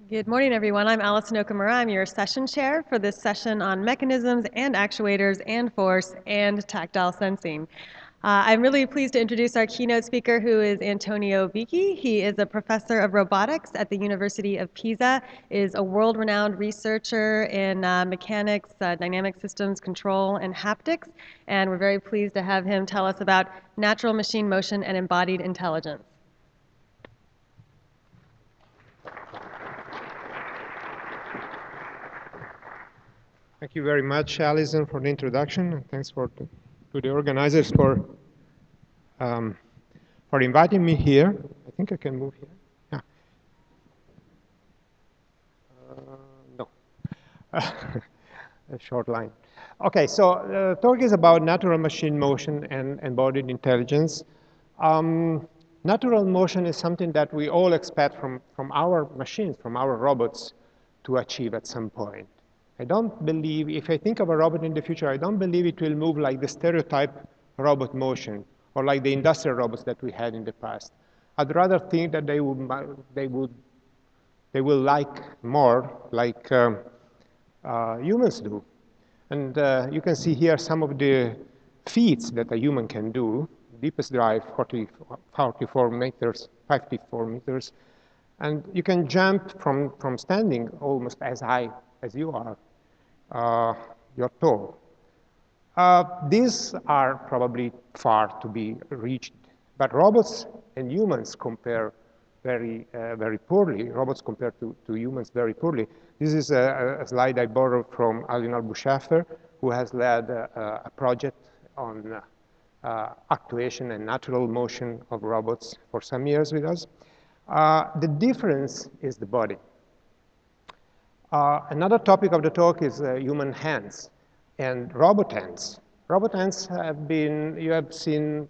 Good morning, everyone. I'm Allison Okamura. I'm your session chair for this session on mechanisms and actuators and force and tactile sensing. I'm really pleased to introduce our keynote speaker, who is Antonio Vichi. He is a professor of robotics at the University of Pisa, is a world-renowned researcher in mechanics, dynamic systems control, and haptics, and we're very pleased to have him tell us about natural machine motion and embodied intelligence. Thank you very much, Alison, for the introduction, and thanks to the organizers for inviting me here. I think I can move here. Yeah. No. A short line. Okay, so the talk is about natural machine motion and embodied intelligence. Natural motion is something that we all expect from our machines, from our robots, to achieve at some point. I don't believe, if I think of a robot in the future, I don't believe it will move like the stereotype robot motion or like the industrial robots that we had in the past. I'd rather think that they will like more like humans do. And you can see here some of the feats that a human can do. Deepest drive, 44 meters, 54 meters. And you can jump from standing almost as high as you are. You're tall. These are probably far to be reached, but robots and humans compare very poorly. Robots compare to humans very poorly. This is a slide I borrowed from Alinal Bushaffer, who has led a project on actuation and natural motion of robots for some years with us. The difference is the body. Another topic of the talk is human hands and robot hands. Robot hands we have seen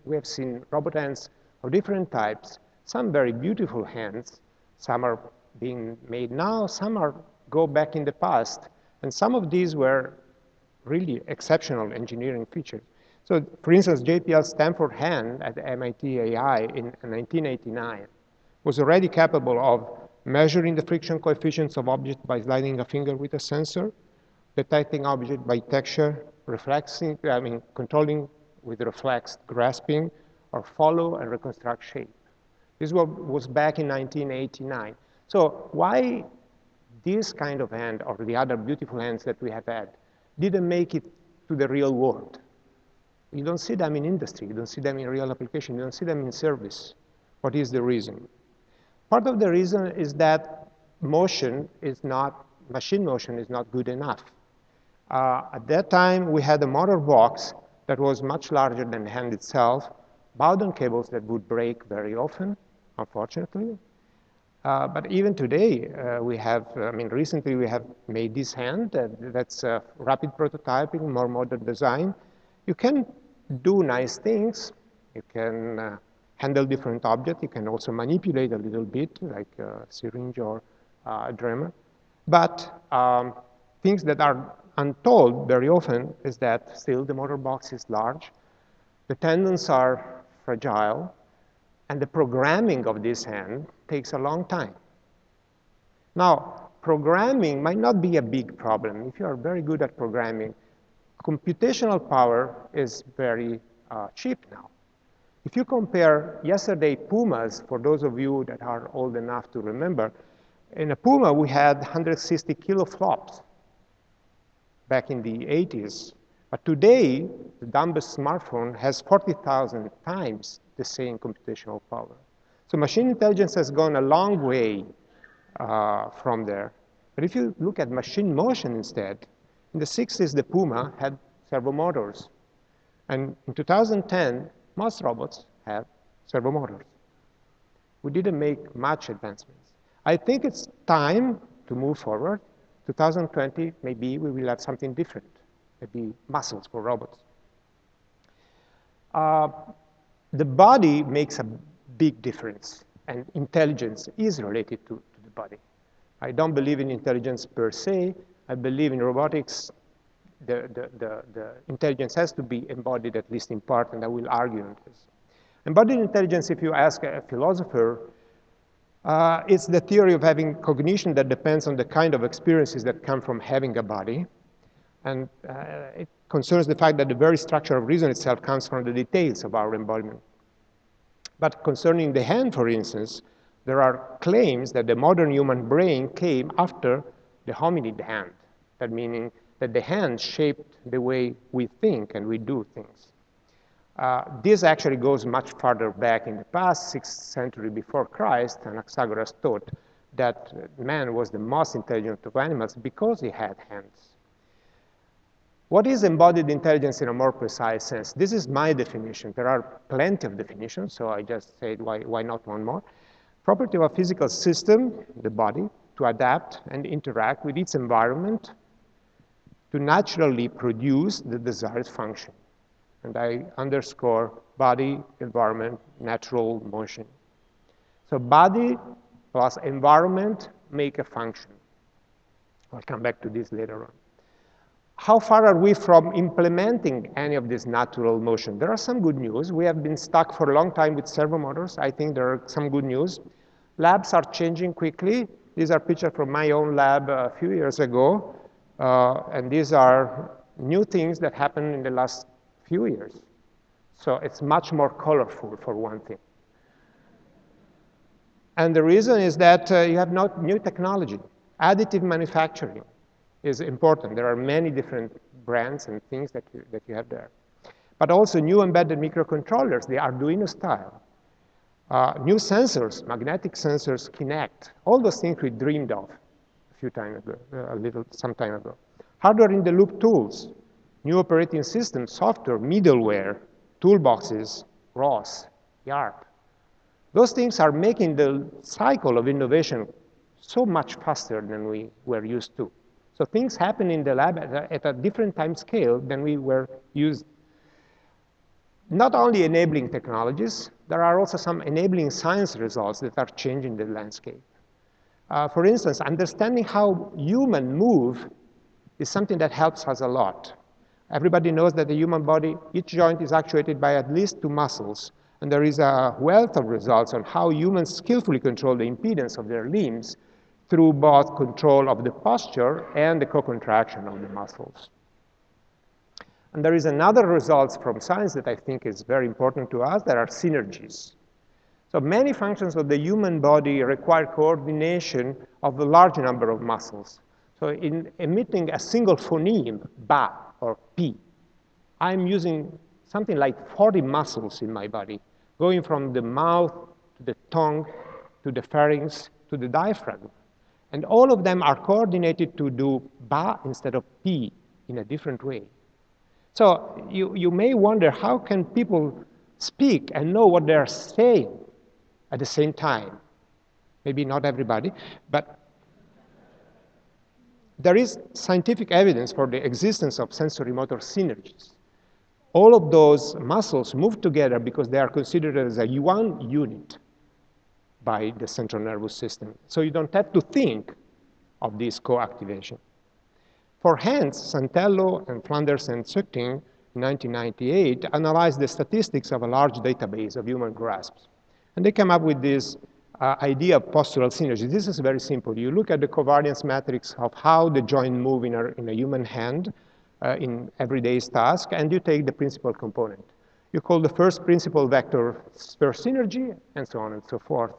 robot hands of different types, some very beautiful hands, some are being made now, some go back in the past, and some of these were really exceptional engineering features. So, for instance, JPL's Stanford hand at MIT AI in 1989 was already capable of measuring the friction coefficients of objects by sliding a finger with a sensor, detecting object by texture, controlling with reflex grasping, or follow and reconstruct shape. This was back in 1989. So why this kind of hand, or the other beautiful hands that we have had, didn't make it to the real world? You don't see them in industry, you don't see them in real application, you don't see them in service. What is the reason? Part of the reason is that machine motion is not good enough. At that time, we had a motor box that was much larger than the hand itself, Bowden cables that would break very often, unfortunately. But even today, recently we have made this hand that's rapid prototyping, more modern design. You can do nice things. You can handle different objects. You can also manipulate a little bit, like a syringe or a Dremel. But things that are untold very often is that still the motor box is large, the tendons are fragile, and the programming of this hand takes a long time. Now, programming might not be a big problem. If you are very good at programming, computational power is very cheap now. If you compare yesterday Pumas, for those of you that are old enough to remember, in a Puma we had 160 kiloflops back in the 80s. But today, the dumbest smartphone has 40,000 times the same computational power. So machine intelligence has gone a long way from there. But if you look at machine motion instead, in the 60s, the Puma had servo motors. And in 2010, most robots have servo motors. We didn't make much advancements. I think it's time to move forward. 2020, maybe we will have something different, maybe muscles for robots. The body makes a big difference, and intelligence is related to the body. I don't believe in intelligence per se. I believe in robotics. The intelligence has to be embodied, at least in part, and I will argue on this. Embodied intelligence, if you ask a philosopher, It's the theory of having cognition that depends on the kind of experiences that come from having a body. And it concerns the fact that the very structure of reason itself comes from the details of our embodiment. But concerning the hand, for instance, there are claims that the modern human brain came after the hominid hand. That meaning that the hand shaped the way we think and we do things. This actually goes much farther back in the past, 6th century before Christ, and Anaxagoras thought that man was the most intelligent of animals because he had hands. What is embodied intelligence in a more precise sense? This is my definition. There are plenty of definitions, so I just said, why not one more? Property of a physical system, the body, to adapt and interact with its environment to naturally produce the desired function. And I underscore body, environment, natural motion. So body plus environment make a function. I'll come back to this later on. How far are we from implementing any of this natural motion? There are some good news. We have been stuck for a long time with servo motors. I think there are some good news. Labs are changing quickly. These are pictures from my own lab a few years ago. And these are new things that happened in the last few years. So it's much more colorful, for one thing. And the reason is that you have new technology. Additive manufacturing is important. There are many different brands and things that you have there. But also new embedded microcontrollers, the Arduino style. New sensors, magnetic sensors, Kinect, all those things we dreamed of some time ago. Hardware-in-the-loop tools, new operating systems, software, middleware, toolboxes, ROS, YARP. Those things are making the cycle of innovation so much faster than we were used to. So things happen in the lab at a different time scale than we were used. Not only enabling technologies, there are also some enabling science results that are changing the landscape. For instance, understanding how humans move is something that helps us a lot. Everybody knows that the human body, each joint is actuated by at least 2 muscles, and there is a wealth of results on how humans skillfully control the impedance of their limbs through both control of the posture and the co-contraction of the muscles. And there is another result from science that I think is very important to us. There are synergies. So many functions of the human body require coordination of a large number of muscles. So in emitting a single phoneme, ba or pi, I'm using something like 40 muscles in my body, going from the mouth to the tongue, to the pharynx, to the diaphragm. And all of them are coordinated to do ba instead of pi in a different way. So you may wonder, how can people speak and know what they're saying at the same time? Maybe not everybody, but there is scientific evidence for the existence of sensory-motor synergies. All of those muscles move together because they are considered as a one unit by the central nervous system. So you don't have to think of this co-activation. For hands, Santello and Flanders and Sutting in 1998 analyzed the statistics of a large database of human grasps. And they came up with this idea of postural synergy. This is very simple. You look at the covariance matrix of how the joint move in a human hand in everyday task, and you take the principal component. You call the first principal vector first synergy, and so on and so forth.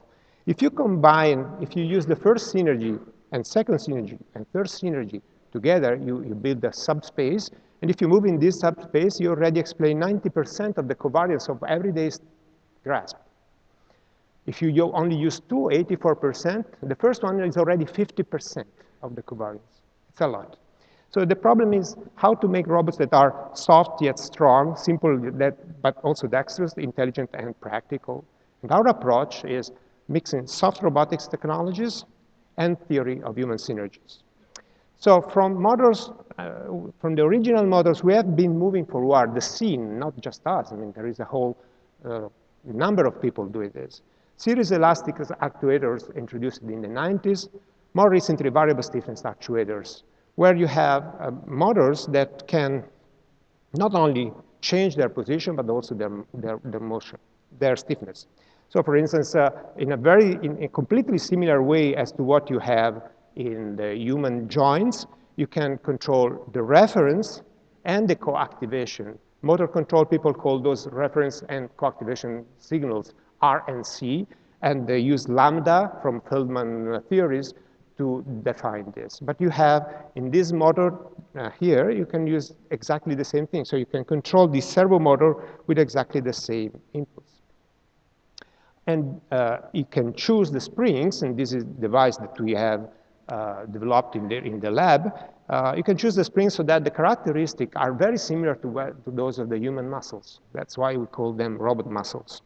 If you combine, if you use the first synergy and second synergy and third synergy together, you build a subspace. And if you move in this subspace, you already explain 90% of the covariance of everyday grasp. If you only use 84%, the first one is already 50% of the covariance. It's a lot. So the problem is how to make robots that are soft yet strong, simple but also dexterous, intelligent, and practical. And our approach is mixing soft robotics technologies and theory of human synergies. So from models, from the original models, we have been moving forward the scene, not just us. I mean, there is a whole number of people doing this. Series elastic actuators introduced in the 90s, more recently variable stiffness actuators, where you have motors that can not only change their position, but also their motion, their stiffness. So for instance, in a completely similar way as to what you have in the human joints, you can control the reference and the co-activation. Motor control, people call those reference and co-activation signals R and C, and they use lambda from Feldman theories to define this. But you have, in this motor here, you can use exactly the same thing. So you can control the servo motor with exactly the same inputs. And you can choose the springs, and this is the device that we have developed in the lab. You can choose the springs so that the characteristics are very similar to those of the human muscles. That's why we call them robot muscles.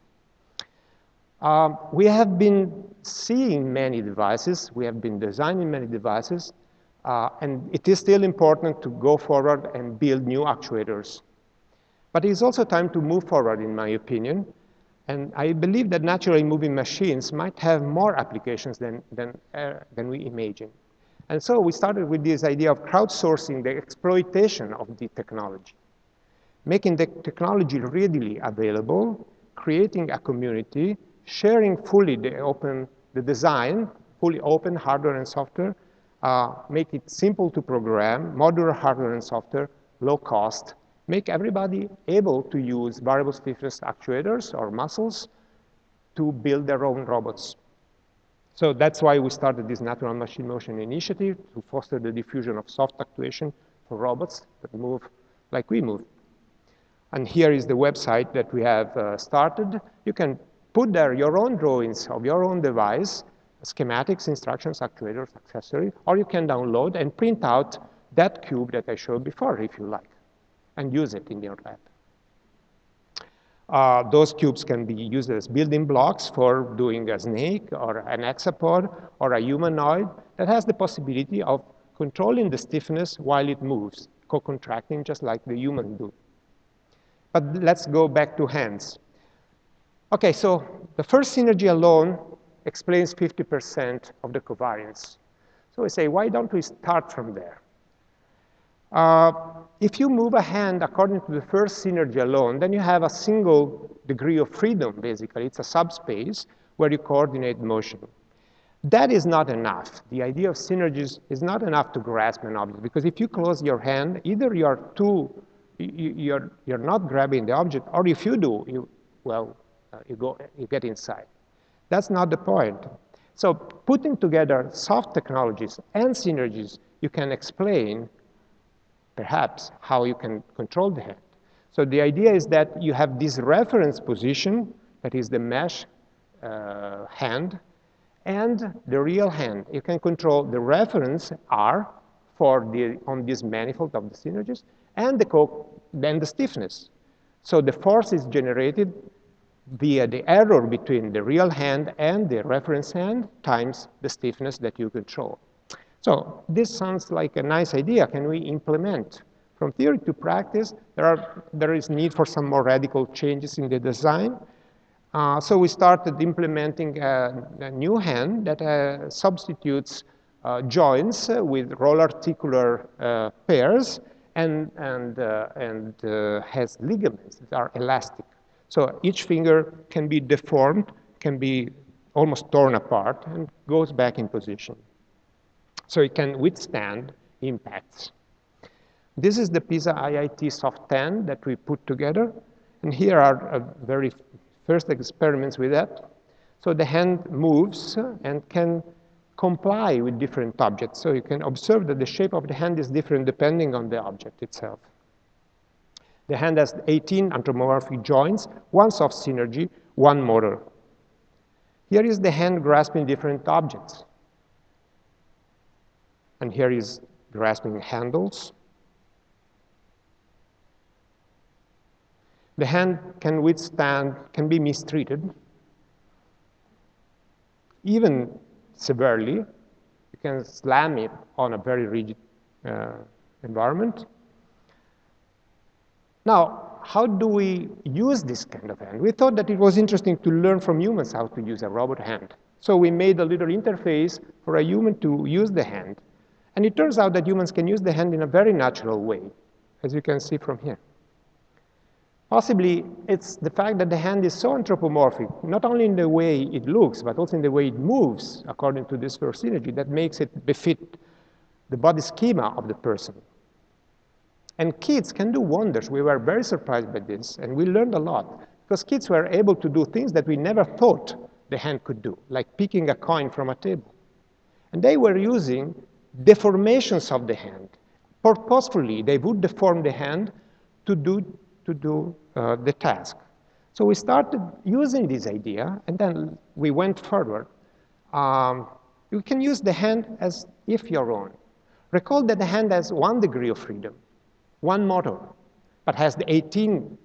We have been seeing many devices. We have been designing many devices. And it is still important to go forward and build new actuators. But it's also time to move forward, in my opinion. And I believe that naturally moving machines might have more applications than we imagine. And so we started with this idea of crowdsourcing the exploitation of the technology, making the technology readily available, creating a community, sharing fully the design, fully open hardware and software, make it simple to program, modular hardware and software, low cost, make everybody able to use variable stiffness actuators or muscles to build their own robots. So that's why we started this natural machine motion initiative to foster the diffusion of soft actuation for robots that move like we move. And here is the website that we have started. You can put there your own drawings of your own device, schematics, instructions, actuators, accessories, or you can download and print out that cube that I showed before if you like, and use it in your lab. Those cubes can be used as building blocks for doing a snake or an hexapod or a humanoid that has the possibility of controlling the stiffness while it moves, co-contracting just like the human do. But let's go back to hands. Okay, so the first synergy alone explains 50% of the covariance. So we say, why don't we start from there? If you move a hand according to the first synergy alone, then you have a single degree of freedom, basically. It's a subspace where you coordinate motion. That is not enough. The idea of synergies is not enough to grasp an object, because if you close your hand, either you're not grabbing the object, or if you do, you get inside. That's not the point. So putting together soft technologies and synergies, you can explain perhaps how you can control the hand. So the idea is that you have this reference position, that is the mesh hand, and the real hand. You can control the reference R on this manifold of the synergies, and then the stiffness. So the force is generated via the error between the real hand and the reference hand times the stiffness that you control. So this sounds like a nice idea. Can we implement? From theory to practice, there is need for some more radical changes in the design. So we started implementing a new hand that substitutes joints with roll articular pairs and has ligaments that are elastic. So each finger can be deformed, can be almost torn apart, and goes back in position. So it can withstand impacts. This is the PISA IIT Soft 10 that we put together. And here are very first experiments with that. So the hand moves and can comply with different objects. So you can observe that the shape of the hand is different depending on the object itself. The hand has 18 anthropomorphic joints, one soft synergy, one motor. Here is the hand grasping different objects. And here is grasping handles. The hand can be mistreated, even severely. You can slam it on a very rigid environment. Now, how do we use this kind of hand? We thought that it was interesting to learn from humans how to use a robot hand. So we made a little interface for a human to use the hand. And it turns out that humans can use the hand in a very natural way, as you can see from here. Possibly it's the fact that the hand is so anthropomorphic, not only in the way it looks, but also in the way it moves, according to this first synergy, that makes it befit the body schema of the person. And kids can do wonders. We were very surprised by this, and we learned a lot, because kids were able to do things that we never thought the hand could do, like picking a coin from a table. And they were using deformations of the hand. Purposefully, they would deform the hand to do the task. So we started using this idea, and then we went further. You can use the hand as if your own. Recall that the hand has 1 degree of freedom, 1 motor, but has the 18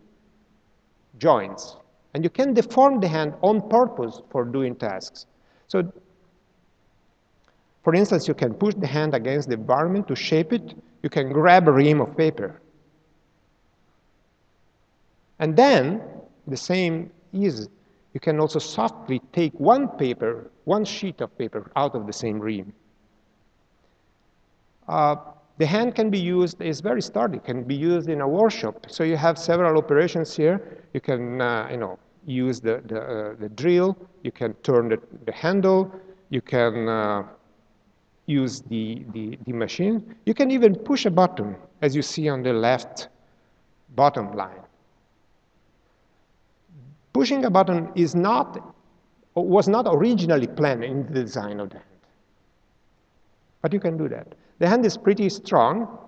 joints. And you can deform the hand on purpose for doing tasks. So, for instance, you can push the hand against the environment to shape it. You can grab a ream of paper. And then, the same is, you can also softly take one sheet of paper out of the same ream. The hand can be used, it's very sturdy, can be used in a workshop. So you have several operations here. You can use the drill, you can turn the handle, you can use the machine. You can even push a button, as you see on the left bottom line. Pushing a button was not originally planned in the design of the hand. But you can do that. The hand is pretty strong,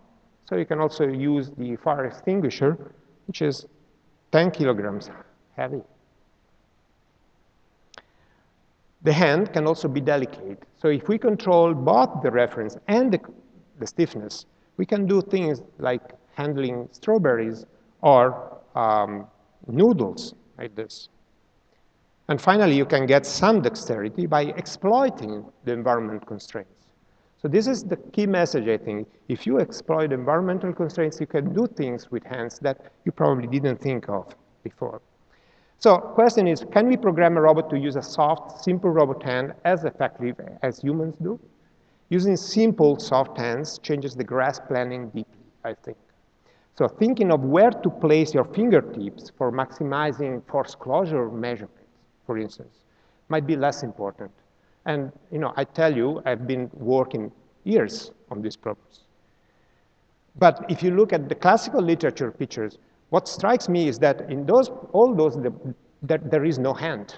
so you can also use the fire extinguisher, which is 10 kilograms heavy. The hand can also be delicate. So if we control both the reference and the stiffness, we can do things like handling strawberries or noodles like this. And finally, you can get some dexterity by exploiting the environment constraints. So this is the key message, I think. If you exploit environmental constraints, you can do things with hands that you probably didn't think of before. So question is, can we program a robot to use a soft, simple robot hand as effective as humans do? Using simple, soft hands changes the grasp planning deeply, I think. So thinking of where to place your fingertips for maximizing force closure measurements, for instance, might be less important. And I tell you, I've been working years on these problems. But if you look at the classical literature pictures, what strikes me is that in all those, there is no hand,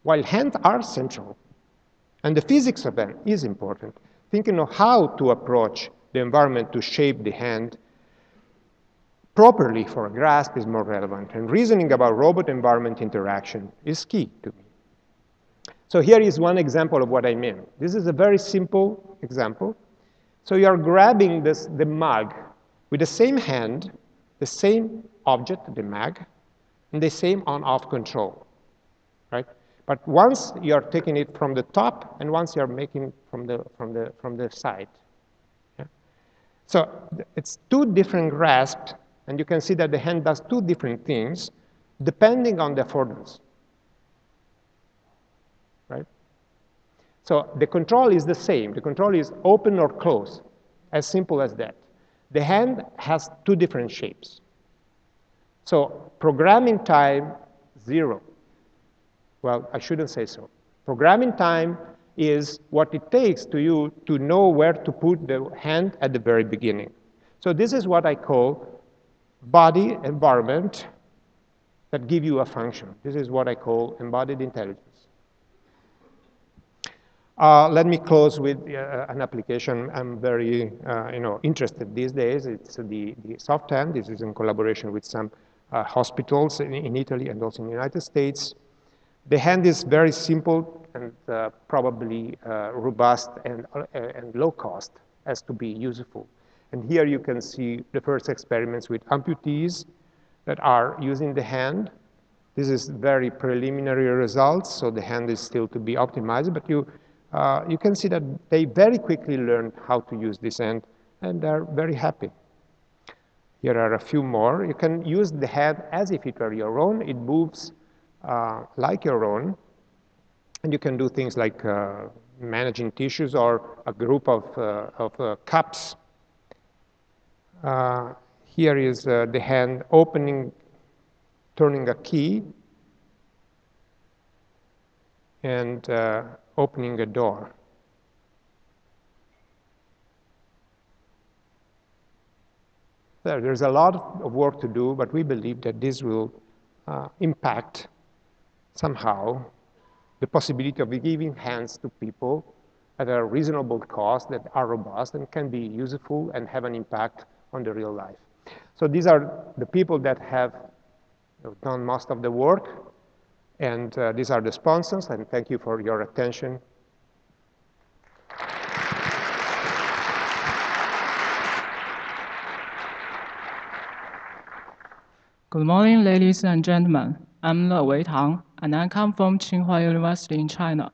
while hands are central. And the physics of them is important. Thinking of how to approach the environment to shape the hand properly for a grasp is more relevant. And reasoning about robot-environment interaction is key to me. So here is one example of what I mean. This is a very simple example. So you are grabbing the mug with the same hand, the same object, the mug, and the same on-off control, right? But once you are taking it from the top, and once you are making from the side. Yeah? So it's 2 different grasps, and you can see that the hand does 2 different things depending on the affordance. Right? So the control is the same. The control is open or close, as simple as that. The hand has 2 different shapes. So programming time, 0. Well, I shouldn't say so. Programming time is what it takes to you to know where to put the hand at the very beginning. So this is what I call body environment that give you a function. This is what I call embodied intelligence. Let me close with an application I'm very interested these days. It's the soft hand. This is in collaboration with some hospitals in Italy and also in the United States. The hand is very simple and probably robust and low cost as to be useful. And here you can see the first experiments with amputees that are using the hand. This is very preliminary results, so the hand is still to be optimized, but you can see that they very quickly learned how to use this hand, and they're very happy. Here are a few more. You can use the hand as if it were your own. It moves like your own, and you can do things like managing tissues or a group of cups. Here is the hand opening turning a key and opening a door. There's a lot of work to do, but we believe that this will impact somehow the possibility of giving hands to people at a reasonable cost that are robust and can be useful and have an impact on the real life. So these are the people that have done most of the work, and these are the sponsors, and thank you for your attention. Good morning, ladies and gentlemen. I'm Le Wei Tang, and I come from Tsinghua University in China.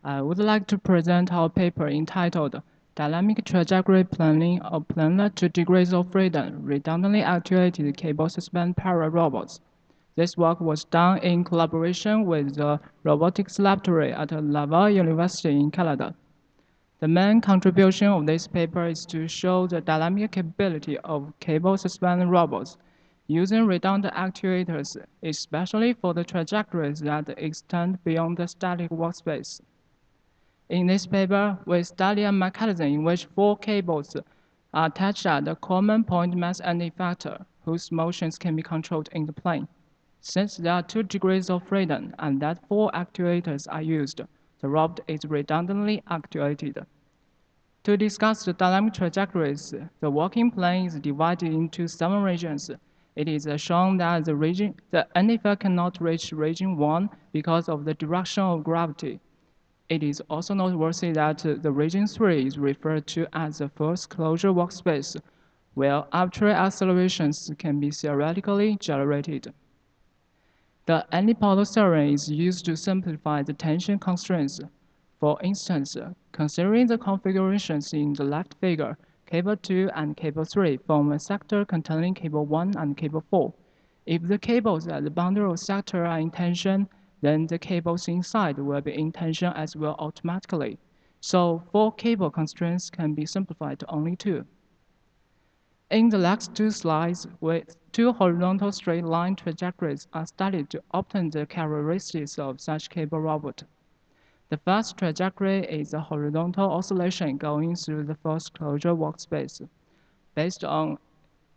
I would like to present our paper entitled Dynamic Trajectory Planning of Planar 2 Degrees of Freedom Redundantly Actuated Cable Suspended Parallel Robots. This work was done in collaboration with the Robotics Laboratory at Laval University in Canada. The main contribution of this paper is to show the dynamic capability of cable suspended robots using redundant actuators, especially for the trajectories that extend beyond the static workspace. In this paper, we study a mechanism in which 4 cables are attached at a common point mass and effector, whose motions can be controlled in the plane. Since there are 2 degrees of freedom and that 4 actuators are used, the robot is redundantly actuated. To discuss the dynamic trajectories, the working plane is divided into 7 regions. It is shown that the end effect cannot reach region 1 because of the direction of gravity. It is also noteworthy that the region 3 is referred to as the first closure workspace, where arbitrary accelerations can be theoretically generated. The antipodal theorem is used to simplify the tension constraints. For instance, considering the configurations in the left figure, cable 2 and cable 3 form a sector containing cable 1 and cable 4. If the cables at the boundary of sector are in tension, then the cables inside will be in tension as well automatically. So 4 cable constraints can be simplified to only 2. In the next 2 slides, 2 horizontal straight line trajectories are studied to obtain the characteristics of such cable robot. The first trajectory is a horizontal oscillation going through the first closure workspace. Based on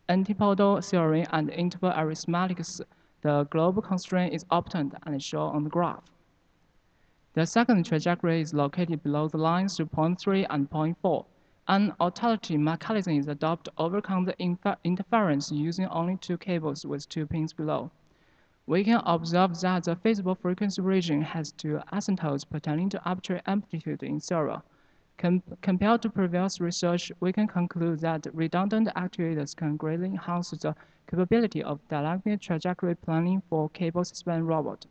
antipodal theory and interval arithmetics, the global constraint is obtained and shown on the graph. The second trajectory is located below the lines through point 3 and point 4. An alternative mechanism is adopted to overcome the interference using only 2 cables with 2 pins below. We can observe that the feasible frequency region has 2 asymptotes pertaining to arbitrary amplitude in serial. Compared to previous research, we can conclude that redundant actuators can greatly enhance the capability of dynamic trajectory planning for cable suspended robot.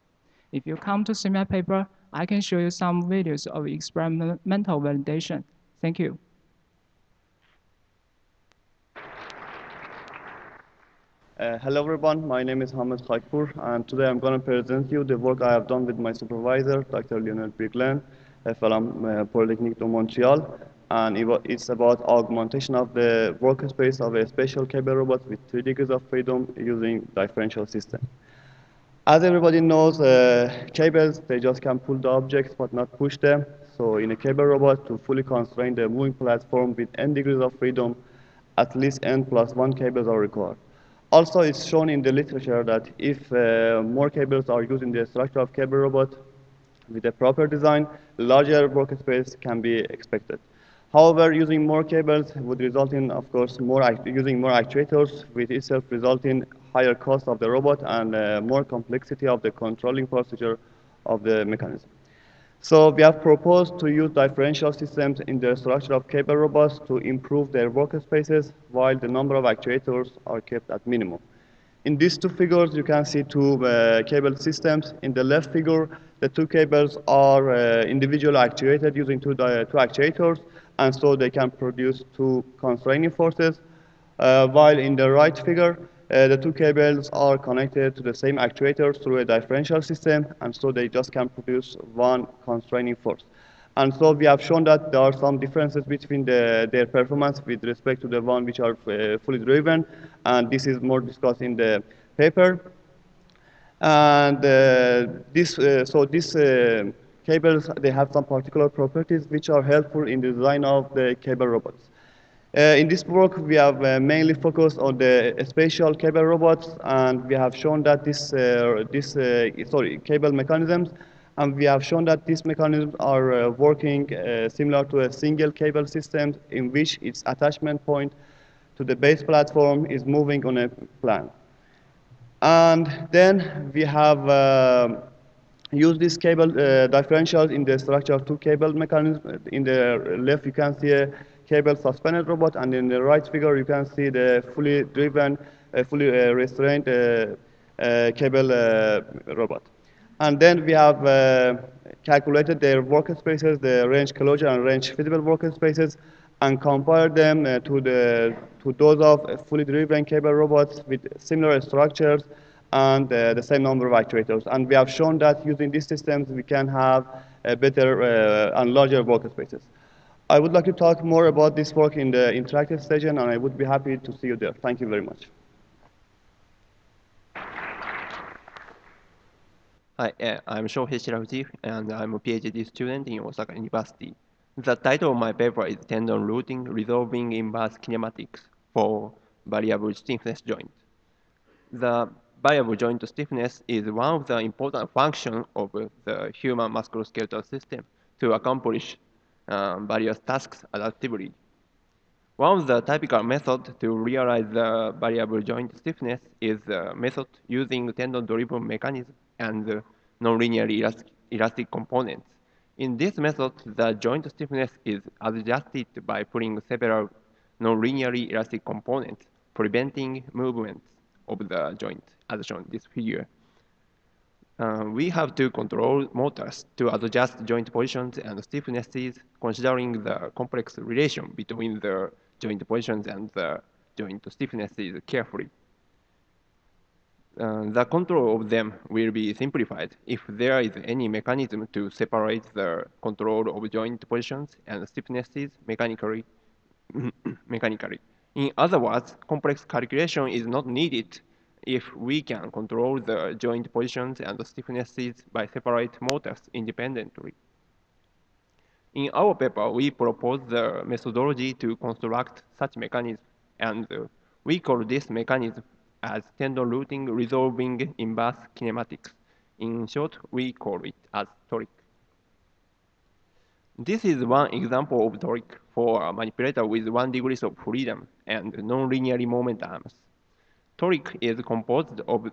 If you come to see my paper, I can show you some videos of experimental validation. Thank you. Hello everyone, my name is Hamid Khakpour, and today I'm going to present you the work I have done with my supervisor, Dr. Lionel Briglen, from Polytechnique de Montreal, and it's about augmentation of the workspace of a special cable robot with 3 degrees of freedom using differential system. As everybody knows, cables, they just can pull the objects but not push them. So in a cable robot, to fully constrain the moving platform with n degrees of freedom, at least n plus 1 cables are required. Also, it's shown in the literature that if more cables are used in the structure of cable robot with a proper design, larger workspace can be expected. However, using more cables would result in, of course, using more actuators, which itself result in higher cost of the robot and more complexity of the controlling procedure of the mechanism. So we have proposed to use differential systems in the structure of cable robots to improve their workspaces while the number of actuators are kept at minimum. In these 2 figures, you can see 2 cable systems. In the left figure, the 2 cables are individually actuated using 2 actuators, and so they can produce 2 constraining forces. While in the right figure, the 2 cables are connected to the same actuator through a differential system, and so they just can produce 1 constraining force. And so we have shown that there are some differences between their performance with respect to the one which are fully driven, and this is more discussed in the paper. And these cables, they have some particular properties which are helpful in the design of the cable robots. In this work, we have mainly focused on the spatial cable robots, and we have shown that cable mechanisms, and we have shown that these mechanisms are working similar to a single cable system in which its attachment point to the base platform is moving on a plan. And then we have used this cable differentials in the structure of two cable mechanisms. In the left, you can see a cable suspended robot, and in the right figure, you can see the fully driven, fully restrained cable robot. And then we have calculated their workspaces, the range closure and range feasible workspaces, and compared them to those of fully driven cable robots with similar structures and the same number of actuators. And we have shown that using these systems, we can have better and larger workspaces. I would like to talk more about this work in the interactive session, and I would be happy to see you there. Thank you very much. Hi, I'm Shohei Shirafuji, and I'm a PhD student in Osaka University. The title of my paper is Tendon Routing Resolving Inverse Kinematics for Variable Stiffness Joint. The variable joint stiffness is one of the important functions of the human musculoskeletal system to accomplish various tasks adaptively. One of the typical methods to realize the variable joint stiffness is the method using tendon-driven mechanism and nonlinear elastic components. In this method, the joint stiffness is adjusted by pulling several nonlinearly elastic components, preventing movements of the joint, as shown in this figure. We have to control motors to adjust joint positions and stiffnesses, considering the complex relation between the joint positions and the joint stiffnesses carefully. The control of them will be simplified if there is any mechanism to separate the control of joint positions and stiffnesses mechanically. In other words, complex calculation is not needed if we can control the joint positions and the stiffnesses by separate motors independently. In our paper, we propose the methodology to construct such mechanism, and we call this mechanism as tendon routing resolving inverse kinematics. In short, we call it as toric. This is one example of toric for a manipulator with 1 degree of freedom and non-linearly moment arms. Toric is composed of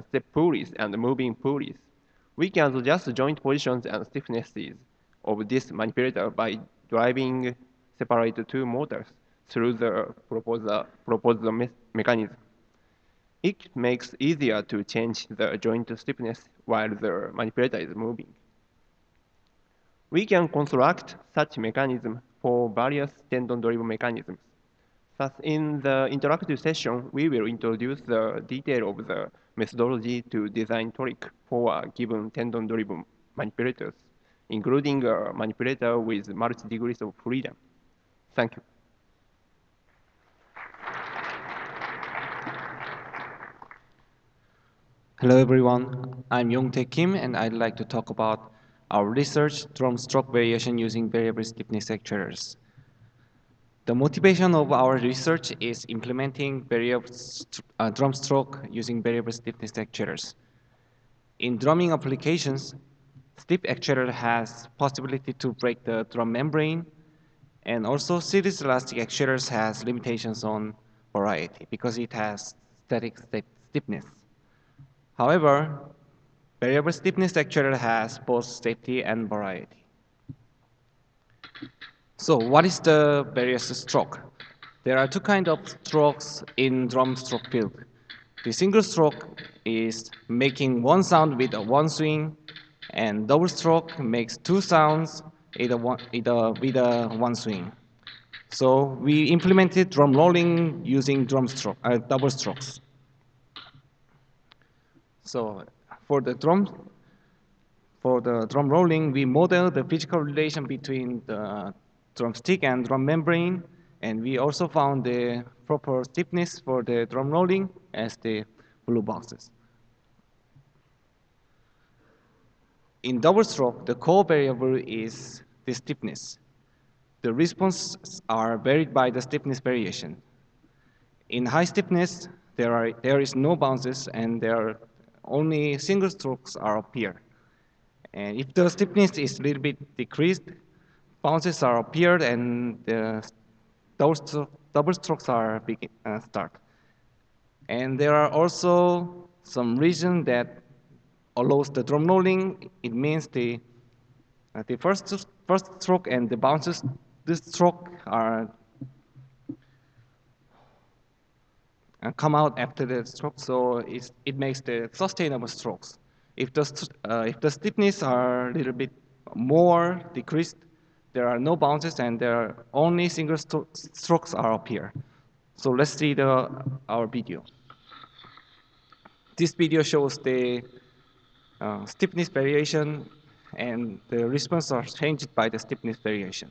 step pulleys and moving pulleys. We can adjust joint positions and stiffnesses of this manipulator by driving separate two motors through the proposed mechanism. It makes it easier to change the joint stiffness while the manipulator is moving. We can construct such mechanism for various tendon-driven mechanisms. Thus, in the interactive session, we will introduce the detail of the methodology to design toric for a given tendon-driven manipulators, including a manipulator with multi degrees of freedom. Thank you. Hello everyone, I'm Yongtae Kim and I'd like to talk about our research drum stroke variation using variable stiffness actuators. The motivation of our research is implementing variable drum stroke using variable stiffness actuators. In drumming applications, stiff actuator has possibility to break the drum membrane, and also series elastic actuators has limitations on variety because it has static stiffness. However, variable stiffness actuator has both safety and variety. So what is the various stroke? There are two kinds of strokes in drum stroke field. The single stroke is making one sound with a one swing, and double stroke makes two sounds with a one swing. So we implemented drum rolling using double strokes. So for the drum rolling, we model the physical relation between the drumstick and drum membrane, and we also found the proper stiffness for the drum rolling as the blue boxes. In double stroke, the core variable is the stiffness. The responses are varied by the stiffness variation. In high stiffness, there is no bounces and only single strokes are appear. And if the stiffness is a little bit decreased, bounces are appeared and the double strokes are start. And there are also some region that allows the drum rolling. It means the first stroke and the bounces, this stroke are come out after the stroke, so it makes the sustainable strokes. If the stiffness are a little bit more decreased, there are no bounces and there are only single strokes are appear. So let's see our video. This video shows the stiffness variation and the response are changed by the stiffness variation.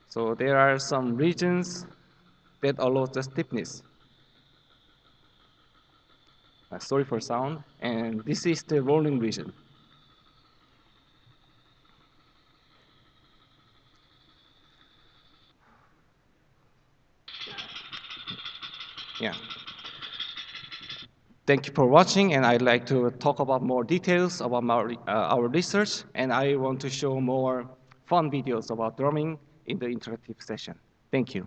So there are some regions that allow the stiffness. Sorry for sound, and this is the rolling region. Yeah. Thank you for watching, and I'd like to talk about more details about our research, and I want to show more fun videos about drumming in the interactive session. Thank you.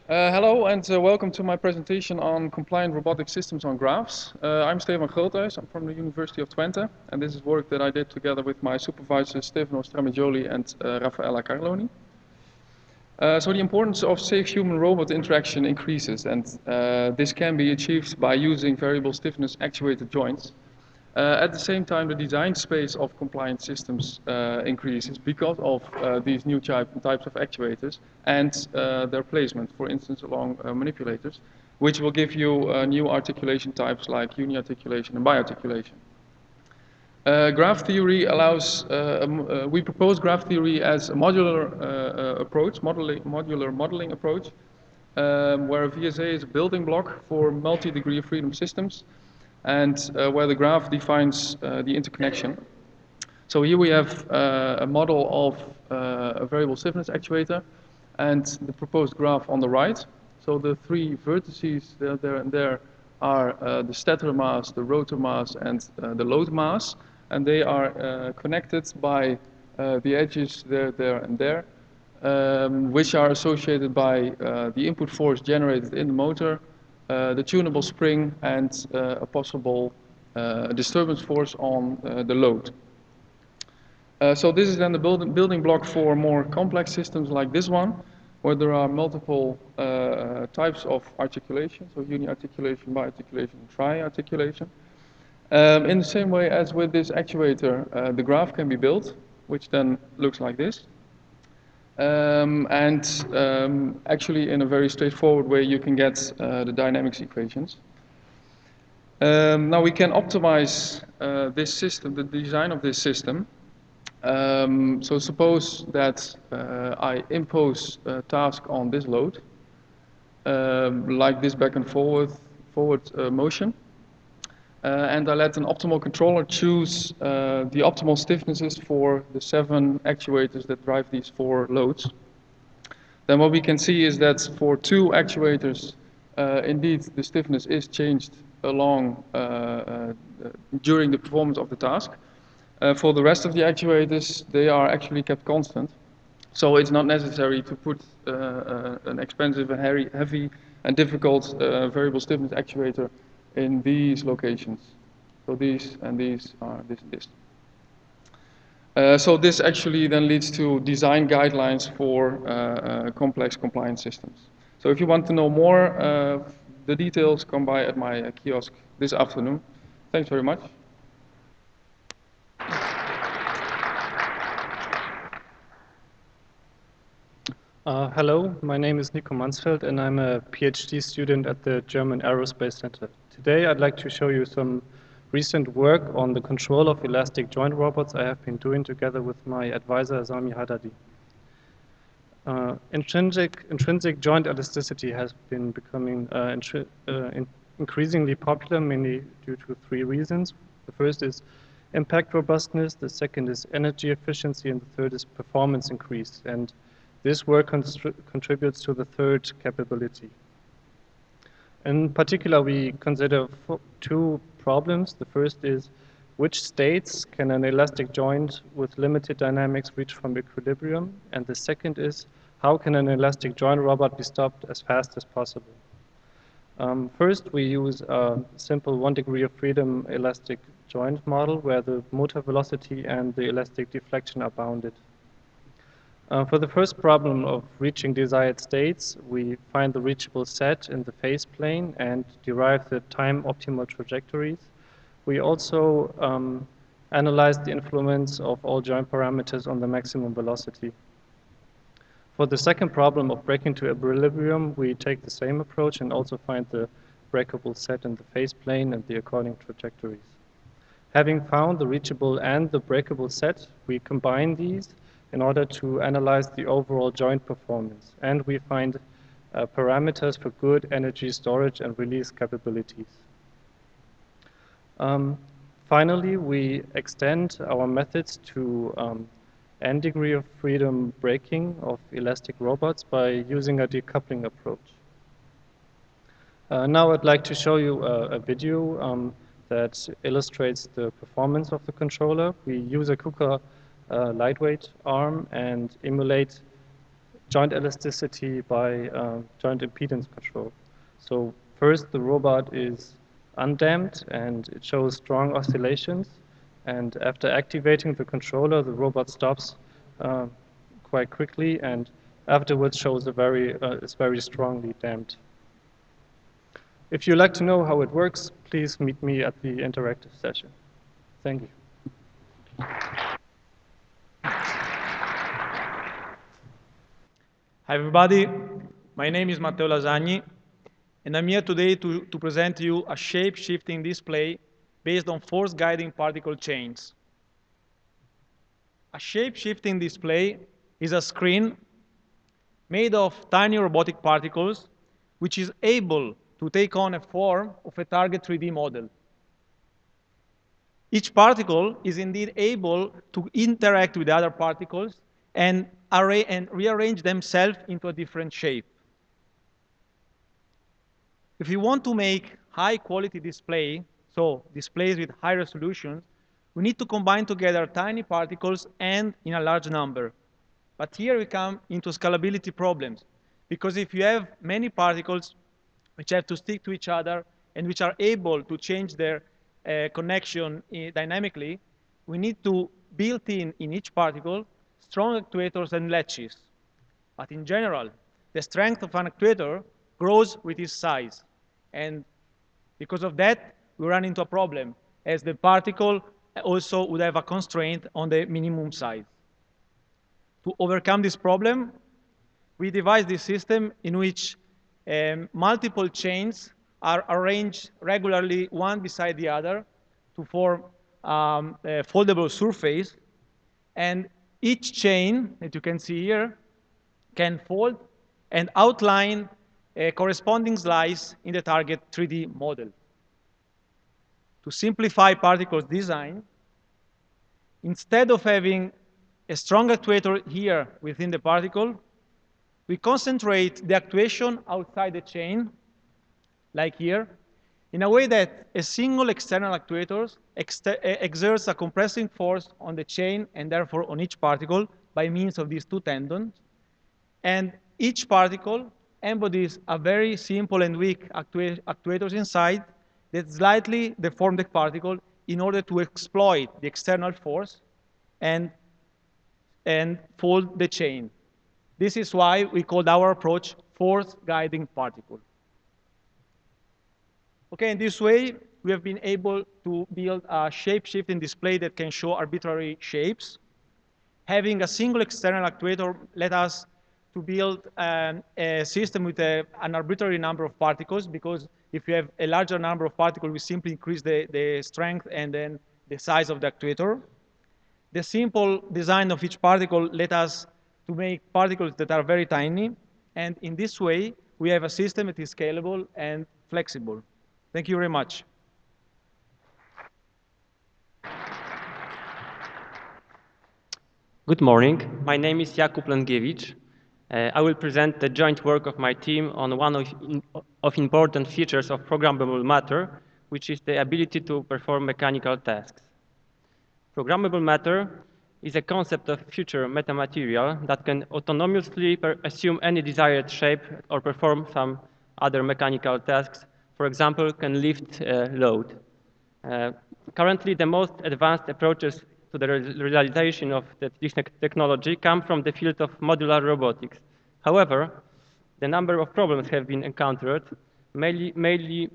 Hello and welcome to my presentation on compliant robotic systems on graphs. I'm Stefan Groothuis, I'm from the University of Twente, and this is work that I did together with my supervisors Stefano Stramigioli and Raffaella Carloni. So the importance of safe human-robot interaction increases, and this can be achieved by using variable stiffness actuated joints. At the same time, the design space of compliant systems increases because of these new types of actuators and their placement, for instance, along manipulators, which will give you new articulation types like uniarticulation and biarticulation. Graph theory allows, we propose graph theory as a modular approach, modular modeling approach, where a VSA is a building block for multi-degree of freedom systems, and where the graph defines the interconnection. So here we have a model of a variable stiffness actuator and the proposed graph on the right. So the three vertices there are the stator mass, the rotor mass, and the load mass, and they are connected by the edges there, and there, which are associated by the input force generated in the motor, the tunable spring, and a possible disturbance force on the load. So this is then the building block for more complex systems like this one, where there are multiple types of articulation, so uniarticulation, biarticulation, and triarticulation. In the same way as with this actuator, the graph can be built, which then looks like this. Actually, in a very straightforward way, you can get the dynamics equations. Now we can optimize this system, the design of this system. So suppose that I impose a task on this load, like this back and forward motion. And I let an optimal controller choose the optimal stiffnesses for the 7 actuators that drive these 4 loads. Then what we can see is that for 2 actuators, indeed the stiffness is changed along during the performance of the task. For the rest of the actuators, they are actually kept constant. So it's not necessary to put an expensive and heavy and difficult variable stiffness actuator in these locations. So these and these are this and this. So this actually then leads to design guidelines for complex compliance systems. So if you want to know more, the details come by at my kiosk this afternoon. Thanks very much. Hello, my name is Nico Mansfeld and I'm a PhD student at the German Aerospace Center. Today I'd like to show you some recent work on the control of elastic joint robots I have been doing together with my advisor Sami Haddadi. Intrinsic joint elasticity has been becoming increasingly popular mainly due to three reasons. The first is impact robustness, the second is energy efficiency, and the third is performance increase. And this work contributes to the third capability. In particular, we consider two problems. The first is which states can an elastic joint with limited dynamics reach from equilibrium? And the second is how can an elastic joint robot be stopped as fast as possible? First, we use a simple 1 degree of freedom elastic joint model where the motor velocity and the elastic deflection are bounded. For the first problem of reaching desired states, we find the reachable set in the phase plane and derive the time optimal trajectories. We also analyze the influence of all joint parameters on the maximum velocity. For the second problem of breaking to equilibrium, we take the same approach and also find the breakable set in the phase plane and the according trajectories. Having found the reachable and the breakable set, we combine these in order to analyze the overall joint performance. And we find parameters for good energy storage and release capabilities. Finally, we extend our methods to n degree of freedom braking of elastic robots by using a decoupling approach. Now I'd like to show you a video that illustrates the performance of the controller. We use a KUKA lightweight arm and emulate joint elasticity by joint impedance control. So first the robot is undamped and it shows strong oscillations. And after activating the controller, the robot stops quite quickly and afterwards shows it's very strongly damped. If you'd like to know how it works, please meet me at the interactive session. Thank you. Hi everybody, my name is Matteo Lasagni, and I'm here today to present to you a shape-shifting display based on force-guiding particle chains. A shape-shifting display is a screen made of tiny robotic particles which is able to take on a form of a target 3D model. Each particle is indeed able to interact with other particles and rearrange themselves into a different shape. If you want to make high-quality display, so displays with high resolution, we need to combine together tiny particles and in a large number. But here we come into scalability problems, because if you have many particles which have to stick to each other and which are able to change their connection dynamically, we need to build in each particle strong actuators and latches. But in general, the strength of an actuator grows with its size. And because of that, we run into a problem, as the particle also would have a constraint on the minimum size. To overcome this problem, we devised this system in which multiple chains are arranged regularly one beside the other to form a foldable surface. And each chain that you can see here can fold and outline a corresponding slice in the target 3D model. To simplify particles design, instead of having a strong actuator here within the particle, we concentrate the actuation outside the chain, like here, in a way that a single external actuator exerts a compressing force on the chain and therefore on each particle by means of these two tendons. And each particle embodies a very simple and weak actuators inside that slightly deform the particle in order to exploit the external force and fold the chain. This is why we called our approach force-guiding particle. Okay, in this way, we have been able to build a shape-shifting display that can show arbitrary shapes. Having a single external actuator let us to build a system with an arbitrary number of particles, because if you have a larger number of particles, we simply increase the strength and then the size of the actuator. The simple design of each particle let us to make particles that are very tiny, and in this way, we have a system that is scalable and flexible. Thank you very much. Good morning. My name is Jakub Lengiewicz. I will present the joint work of my team on one of important features of programmable matter, which is the ability to perform mechanical tasks. Programmable matter is a concept of future metamaterial that can autonomously assume any desired shape or perform some other mechanical tasks. For example, can lift a load. Currently, the most advanced approaches to the realization of this technology come from the field of modular robotics. However, the number of problems have been encountered, mainly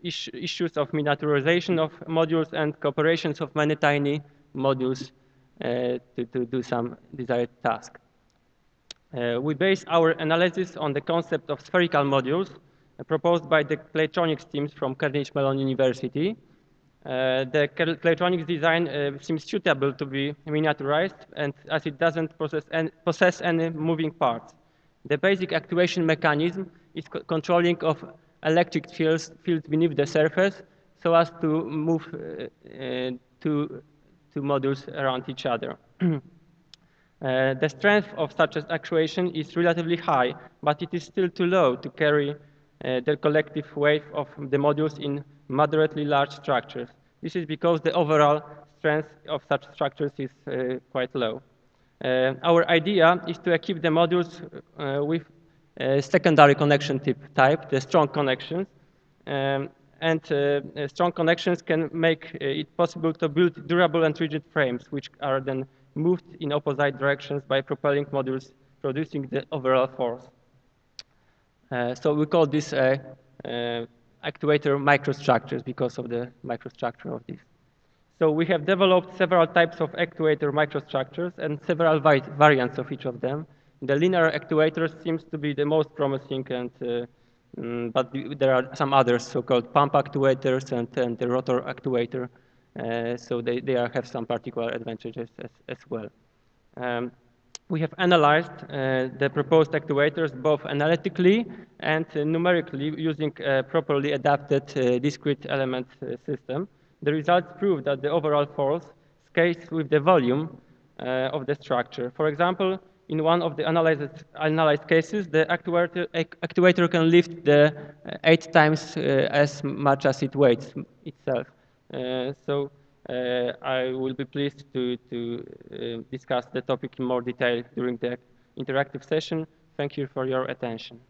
issues of miniaturization of modules and cooperations of many tiny modules to do some desired task. We base our analysis on the concept of spherical modules proposed by the Claytronics teams from Carnegie Mellon University. The Claytronics design seems suitable to be miniaturized, and as it doesn't possess any moving parts. The basic actuation mechanism is controlling of electric fields beneath the surface so as to move two modules around each other. The strength of such an actuation is relatively high, but it is still too low to carry the collective weight of the modules in moderately large structures. This is because the overall strength of such structures is quite low. Our idea is to equip the modules with secondary connection type, the strong connections. Strong connections can make it possible to build durable and rigid frames, which are then moved in opposite directions by propelling modules, producing the overall force. So we call this actuator microstructures because of the microstructure of this. So we have developed several types of actuator microstructures and several variants of each of them. The linear actuators seems to be the most promising, but there are some others, so-called pump actuators and the rotor actuator. So they have some particular advantages as well. We have analyzed the proposed actuators both analytically and numerically using a properly adapted discrete element system. The results prove that the overall force scales with the volume of the structure. For example, in one of the analyzed cases, the actuator can lift the 8 times as much as it weighs itself. I will be pleased to discuss the topic in more detail during the interactive session. Thank you for your attention.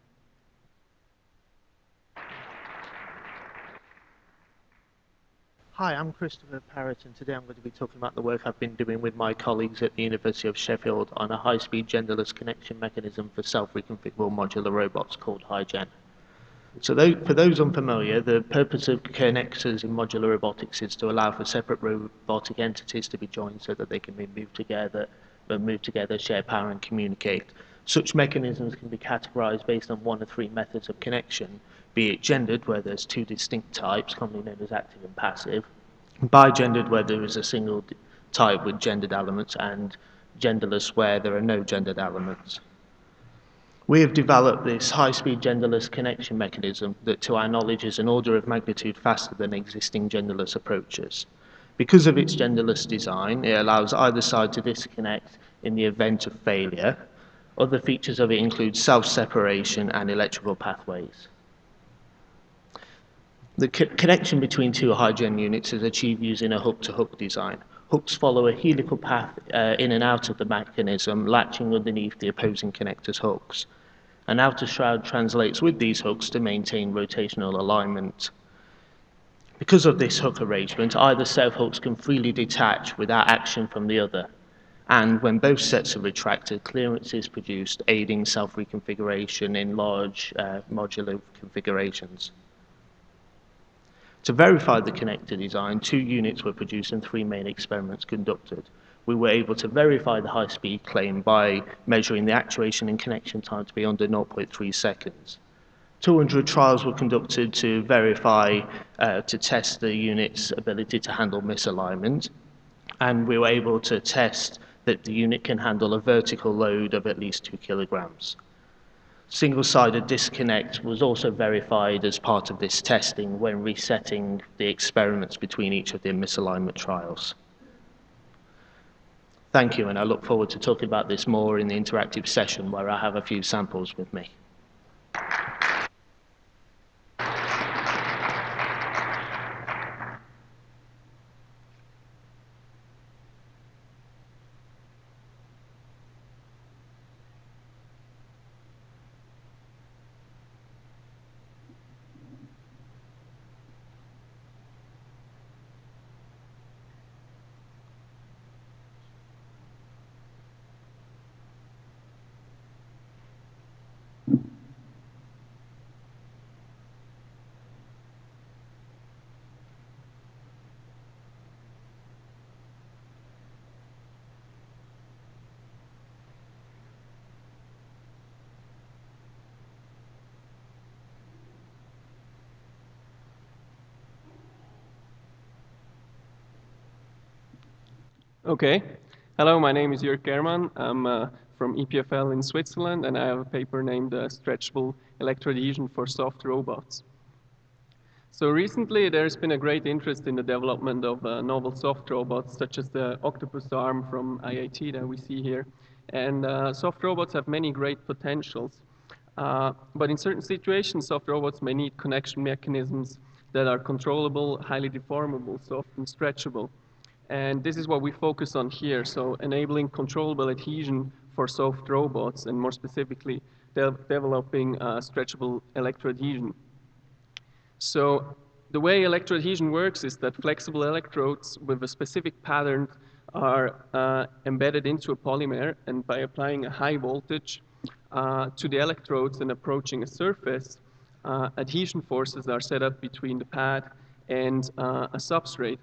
Hi, I'm Christopher Parrott, and today I'm going to be talking about the work I've been doing with my colleagues at the University of Sheffield on a high-speed genderless connection mechanism for self-reconfigurable modular robots called HiGen. So for those unfamiliar, the purpose of connectors in modular robotics is to allow for separate robotic entities to be joined so that they can be moved together, share power and communicate. Such mechanisms can be categorized based on one of 3 methods of connection, be it gendered, where there's 2 distinct types, commonly known as active and passive, bigendered, where there is a single type with gendered elements, and genderless, where there are no gendered elements. We have developed this high-speed genderless connection mechanism that, to our knowledge, is an order of magnitude faster than existing genderless approaches. Because of its genderless design, it allows either side to disconnect in the event of failure. Other features of it include self-separation and electrical pathways. The connection between 2 HiGen units is achieved using a hook-to-hook design. Hooks follow a helical path in and out of the mechanism, latching underneath the opposing connector's hooks. An outer shroud translates with these hooks to maintain rotational alignment. Because of this hook arrangement, either set of hooks can freely detach without action from the other. And when both sets are retracted, clearance is produced, aiding self-reconfiguration in large modular configurations. To verify the connector design, 2 units were produced and 3 main experiments conducted. We were able to verify the high-speed claim by measuring the actuation and connection time to be under 0.3 seconds. 200 trials were conducted to verify, to test the unit's ability to handle misalignment, and we were able to test that the unit can handle a vertical load of at least 2 kilograms. single-sided disconnect was also verified as part of this testing when resetting the experiments between each of the misalignment trials. Thank you, and I look forward to talking about this more in the interactive session where I have a few samples with me. Okay. Hello, my name is Jörg German. I'm from EPFL in Switzerland, and I have a paper named Stretchable Electroadhesion for Soft Robots. So recently, there's been a great interest in the development of novel soft robots, such as the octopus arm from IIT that we see here. And soft robots have many great potentials. But in certain situations, soft robots may need connection mechanisms that are controllable, highly deformable, soft and stretchable. And this is what we focus on here, so enabling controllable adhesion for soft robots, and more specifically, developing stretchable electroadhesion. So the way electroadhesion works is that flexible electrodes with a specific pattern are embedded into a polymer, and by applying a high voltage to the electrodes and approaching a surface, adhesion forces are set up between the pad and a substrate.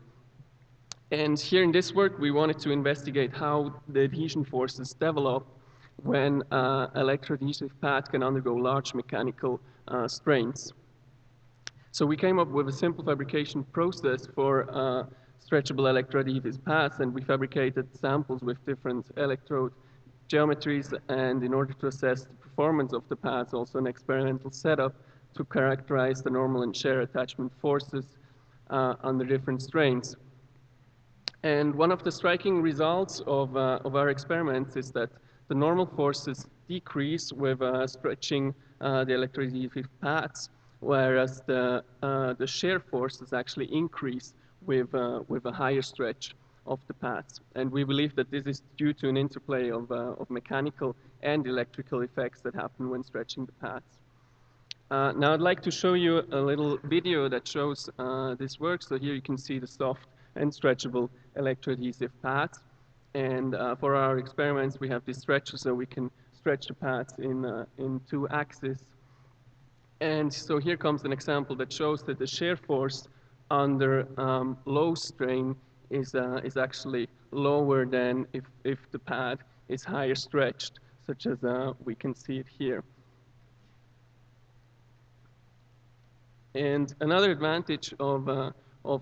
And here in this work, we wanted to investigate how the adhesion forces develop when electroadhesive pad can undergo large mechanical strains. So we came up with a simple fabrication process for stretchable electroadhesive pads, and we fabricated samples with different electrode geometries, and in order to assess the performance of the pads, also an experimental setup to characterize the normal and shear attachment forces under different strains. And one of the striking results of our experiments is that the normal forces decrease with stretching the electroadhesive pads, whereas the shear forces actually increase with a higher stretch of the pads. And we believe that this is due to an interplay of mechanical and electrical effects that happen when stretching the pads. Now I'd like to show you a little video that shows this work. So here you can see the soft and stretchable electroadhesive pads. And for our experiments, we have this stretcher, so we can stretch the pads in 2 axes. And so here comes an example that shows that the shear force under low strain is actually lower than if the pad is higher stretched, such as we can see it here. And another advantage of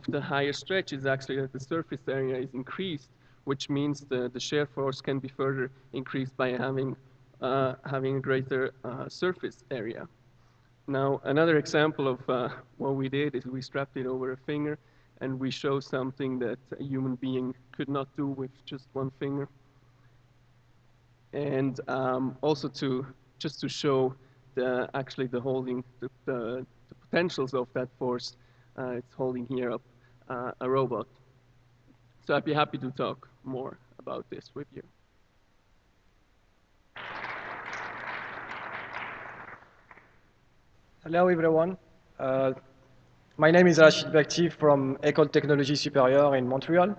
the higher stretch is actually that the surface area is increased, which means the shear force can be further increased by having a greater surface area. Now, another example of what we did is we strapped it over a finger, and we show something that a human being could not do with just 1 finger. And also just to show actually the holding, the potentials of that force, it's holding here up a robot. So I'd be happy to talk more about this with you. Hello everyone. My name is Rachid Bakhti from École Technologie Supérieure in Montreal.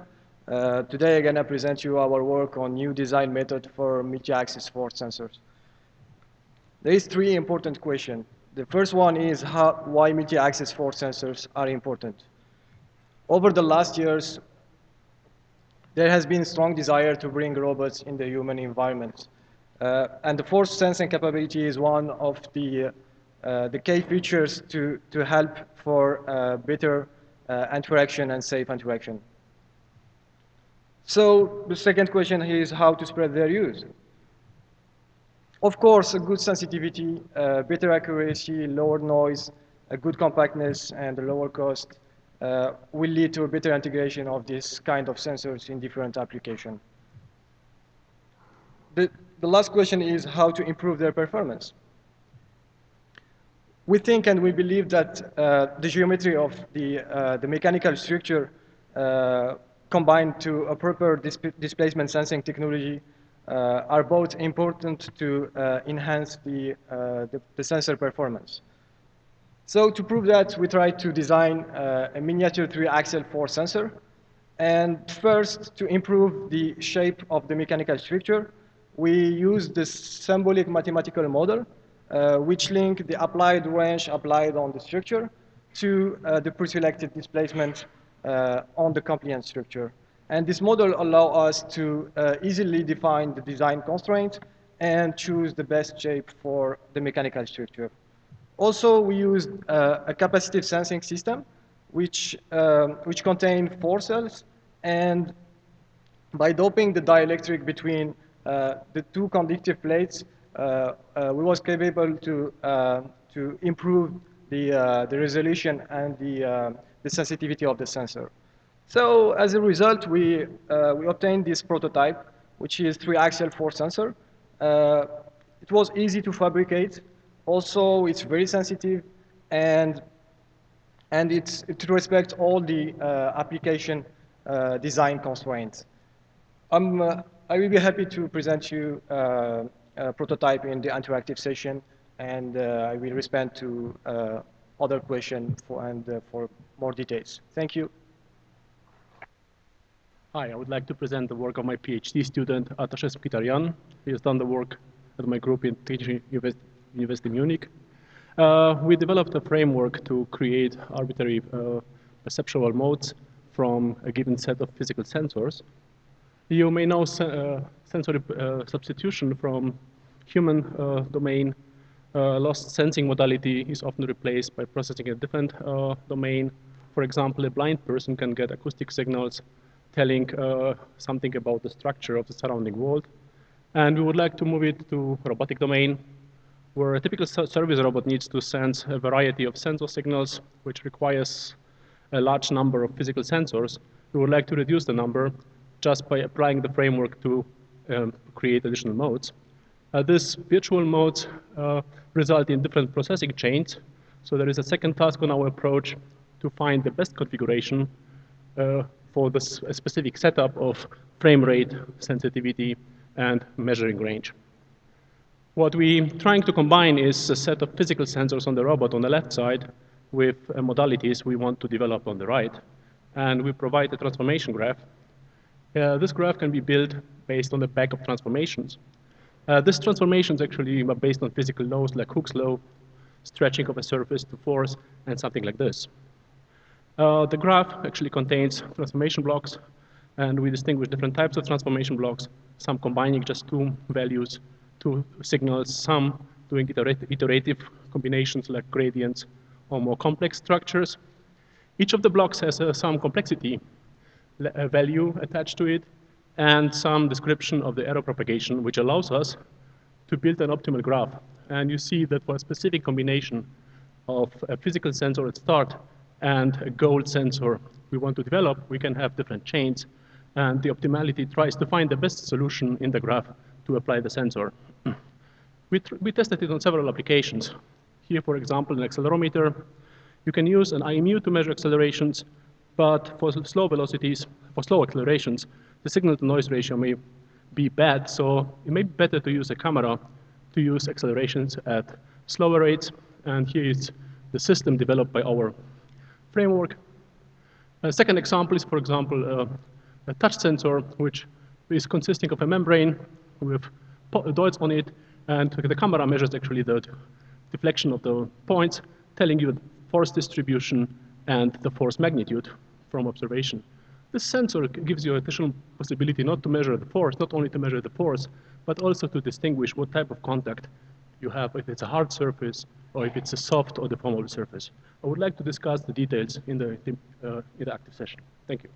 Today I'm going to present you our work on new design method for multi-axis force sensors. There is 3 important questions. The first one is why multi-axis force sensors are important. Over the last years, there has been strong desire to bring robots in the human environment. And the force sensing capability is one of the key features to help for better interaction and safe interaction. So the second question is how to spread their use. Of course, a good sensitivity, better accuracy, lower noise, a good compactness, and a lower cost will lead to a better integration of this kind of sensors in different applications. The last question is how to improve their performance. We think and we believe that the geometry of the mechanical structure combined to a proper displacement sensing technology are both important to enhance the sensor performance. So to prove that, we tried to design a miniature 3-axle force sensor. And first, to improve the shape of the mechanical structure, we used the symbolic mathematical model, which link the applied wrench applied on the structure to the pre-selected displacement on the compliant structure. And this model allows us to easily define the design constraint and choose the best shape for the mechanical structure. Also, we used a capacitive sensing system, which contained 4 cells, and by doping the dielectric between the 2 conductive plates, we was capable to improve the resolution and the sensitivity of the sensor. So as a result, we obtained this prototype, which is 3-axle force sensor. It was easy to fabricate. Also, it's very sensitive, and it respects all the application design constraints. I will be happy to present you a prototype in the interactive session, and I will respond to other questions for more details. Thank you. Hi, I would like to present the work of my PhD student, Atash Mkhitaryan. He has done the work at my group in University Munich. We developed a framework to create arbitrary perceptual modes from a given set of physical sensors. You may know sensory substitution from human domain. Lost sensing modality is often replaced by processing a different domain. For example, a blind person can get acoustic signals telling something about the structure of the surrounding world. And we would like to move it to robotic domain, where a typical service robot needs to sense a variety of sensor signals, which requires a large number of physical sensors. We would like to reduce the number just by applying the framework to create additional modes. These virtual modes result in different processing chains. So there is a second task on our approach to find the best configuration for this specific setup of frame rate, sensitivity, and measuring range. What we're trying to combine is a set of physical sensors on the robot on the left side with modalities we want to develop on the right. And we provide a transformation graph. This graph can be built based on the back of transformations. These transformations actually are based on physical laws like Hooke's law, stretching of a surface to force, and something like this. The graph actually contains transformation blocks, and we distinguish different types of transformation blocks, some combining just 2 values, 2 signals, some doing iterative combinations like gradients or more complex structures. Each of the blocks has some complexity value attached to it and some description of the error propagation, which allows us to build an optimal graph. And you see that for a specific combination of a physical sensor at start and a goal sensor we want to develop, we can have different chains. And the optimality tries to find the best solution in the graph to apply the sensor. We tested it on several applications. Here, for example, an accelerometer. You can use an IMU to measure accelerations, but for slow velocities, for slow accelerations, the signal-to-noise ratio may be bad, so it may be better to use a camera to use accelerations at slower rates. And here is the system developed by our framework. A second example is, for example, a touch sensor, which is consisting of a membrane with dots on it, and the camera measures actually the deflection of the points, telling you the force distribution and the force magnitude from observation. This sensor gives you additional possibility not to measure the force, not only to measure the force, but also to distinguish what type of contact you have, if it's a hard surface or if it's a soft or deformable surface. I would like to discuss the details in the interactive session. Thank you.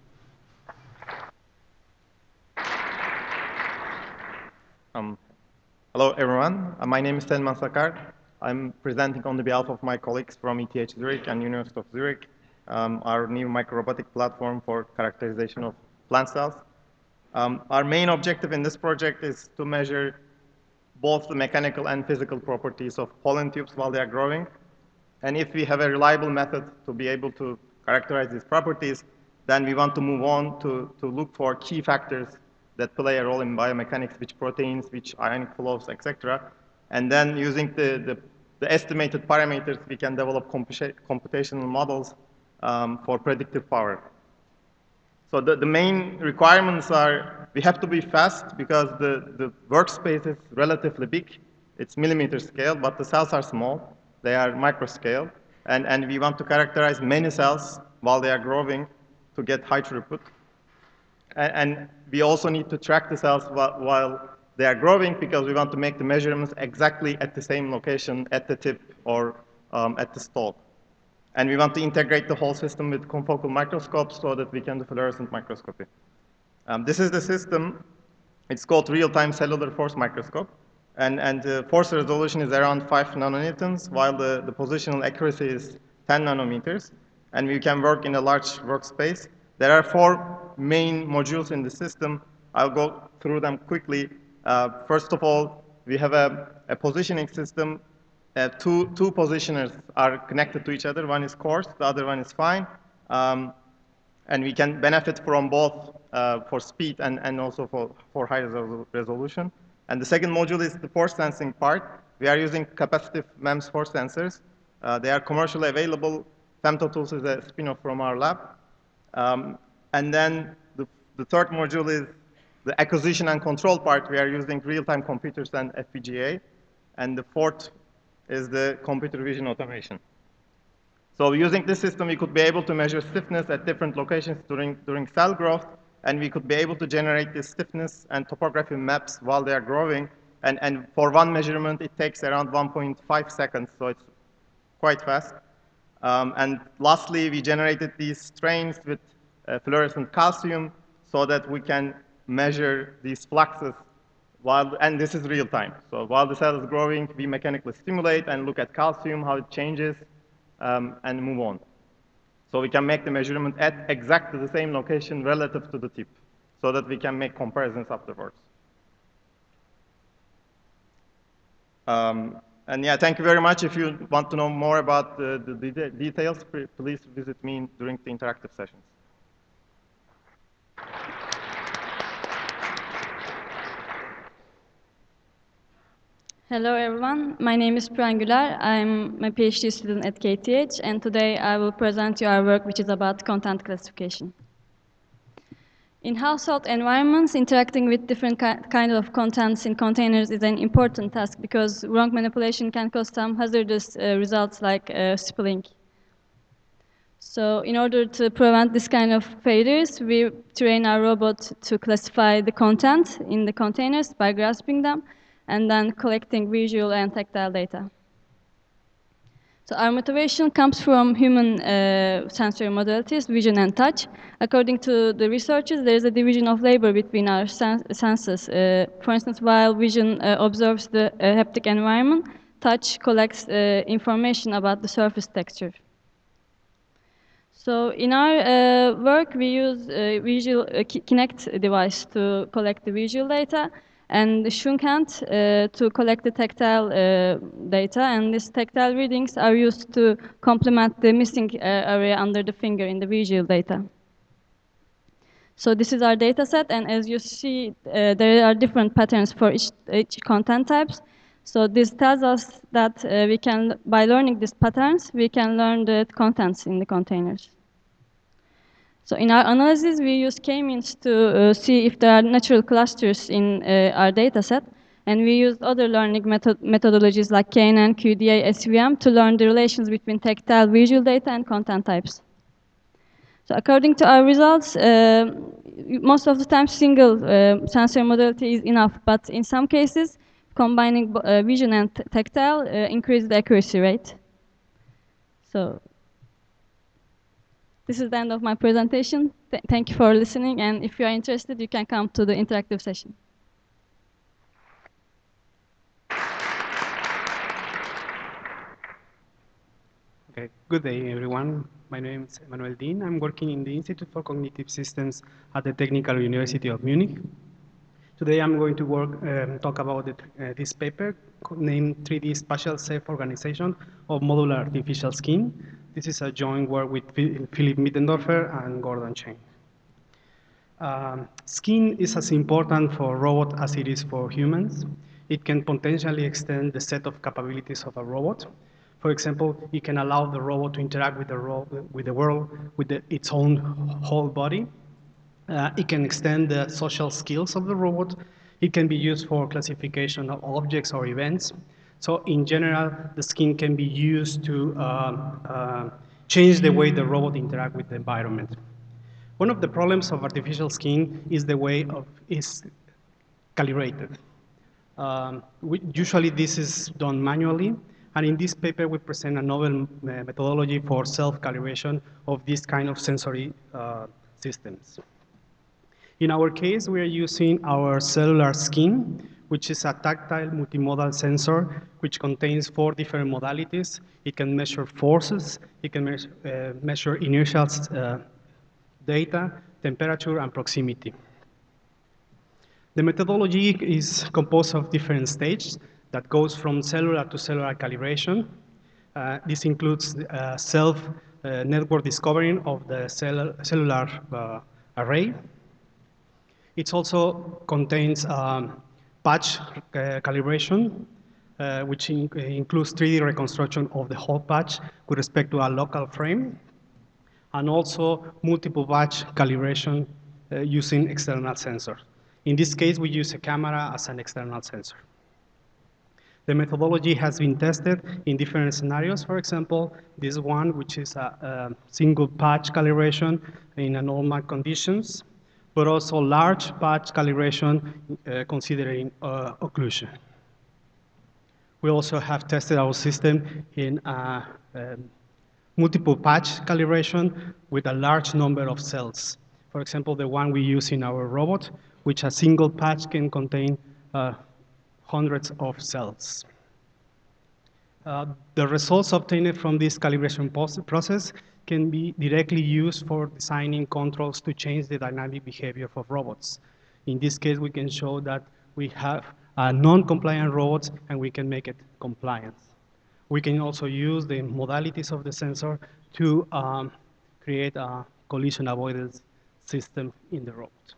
Hello, everyone. My name is Selman Sakar. I'm presenting on behalf of my colleagues from ETH Zurich and University of Zurich, our new microrobotic platform for characterization of plant cells. Our main objective in this project is to measure both the mechanical and physical properties of pollen tubes while they are growing. And if we have a reliable method to be able to characterize these properties, then we want to move on to look for key factors that play a role in biomechanics, which proteins, which ionic flows, etc. And then using the estimated parameters, we can develop computational models for predictive power. So the main requirements are we have to be fast because the workspace is relatively big. It's millimeter scale, but the cells are small. They are micro scale. And we want to characterize many cells while they are growing to get high throughput. And we also need to track the cells while they are growing because we want to make the measurements exactly at the same location at the tip or at the stalk. And we want to integrate the whole system with confocal microscopes so that we can do fluorescent microscopy. This is the system. It's called real-time cellular force microscope. And the force resolution is around 5 nanonewtons, while the positional accuracy is 10 nanometers. And we can work in a large workspace. There are 4 main modules in the system. I'll go through them quickly. First of all, we have a positioning system. Two positioners are connected to each other. One is coarse, the other one is fine. And we can benefit from both for speed and also for high resolution. And the second module is the force sensing part. We are using capacitive MEMS force sensors. They are commercially available. FemtoTools is a spin-off from our lab. And then the third module is the acquisition and control part. We are using real-time computers and FPGA. And the fourth is the computer vision automation. So using this system, we could be able to measure stiffness at different locations during cell growth, and we could be able to generate this stiffness and topography maps while they are growing. And for one measurement, it takes around 1.5 seconds, so it's quite fast. And lastly, we generated these strains with fluorescent calcium so that we can measure these fluxes and this is real time. So while the cell is growing, we mechanically stimulate and look at calcium, how it changes, and move on. So we can make the measurement at exactly the same location relative to the tip so that we can make comparisons afterwards. And yeah, thank you very much. If you want to know more about the details, please visit me during the interactive sessions. Hello, everyone. My name is Prangular. I'm a PhD student at KTH, and today I will present you our work, which is about content classification. In household environments, interacting with different kinds of contents in containers is an important task because wrong manipulation can cause some hazardous results like spilling. So in order to prevent this kind of failures, we train our robot to classify the content in the containers by grasping them and then collecting visual and tactile data. So our motivation comes from human sensory modalities, vision and touch. According to the researchers, there is a division of labor between our senses. For instance, while vision observes the haptic environment, touch collects information about the surface texture. So in our work, we use a visual Kinect device to collect the visual data and the shrunk hand to collect the tactile data. And these tactile readings are used to complement the missing area under the finger in the visual data. So this is our data set, and as you see, there are different patterns for each content types. So this tells us that we can, by learning these patterns, we can learn the contents in the containers. So in our analysis, we use k-means to see if there are natural clusters in our data set. And we use other learning methodologies like KNN, QDA, SVM to learn the relations between tactile visual data and content types. So according to our results, most of the time single sensor modality is enough. But in some cases, combining vision and tactile increases the accuracy rate. So this is the end of my presentation. Thank you for listening, and if you are interested, you can come to the interactive session. Okay, good day, everyone. My name is Emmanuel Dean. I'm working in the Institute for Cognitive Systems at the Technical University of Munich. Today, I'm going to talk about this paper named 3D Spatial Self-Organization of Modular Artificial Skin. This is a joint work with Philip Mittendorfer and Gordon Cheng. Skin is as important for robots as it is for humans. It can potentially extend the set of capabilities of a robot. For example, it can allow the robot to interact with the world with its own whole body. It can extend the social skills of the robot. It can be used for classification of objects or events. So in general, the skin can be used to change the way the robot interacts with the environment. One of the problems of artificial skin is the way it's calibrated. Usually this is done manually, and in this paper we present a novel methodology for self-calibration of this kind of sensory systems. In our case, we are using our cellular skin, which is a tactile multimodal sensor, which contains 4 different modalities. It can measure forces, it can measure inertial data, temperature, and proximity. The methodology is composed of different stages that goes from cellular to cellular calibration. This includes self-network discovering of the cellular array. It also contains patch calibration, which includes 3D reconstruction of the whole patch with respect to a local frame, and also multiple batch calibration using external sensors. In this case, we use a camera as an external sensor. The methodology has been tested in different scenarios. For example, this one, which is a single patch calibration in normal conditions, but also large patch calibration considering occlusion. We also have tested our system in multiple patch calibration with a large number of cells. For example, the one we use in our robot, which a single patch can contain hundreds of cells. The results obtained from this calibration process can be directly used for designing controls to change the dynamic behavior of robots. In this case, we can show that we have non-compliant robots and we can make it compliant. We can also use the modalities of the sensor to create a collision avoidance system in the robot.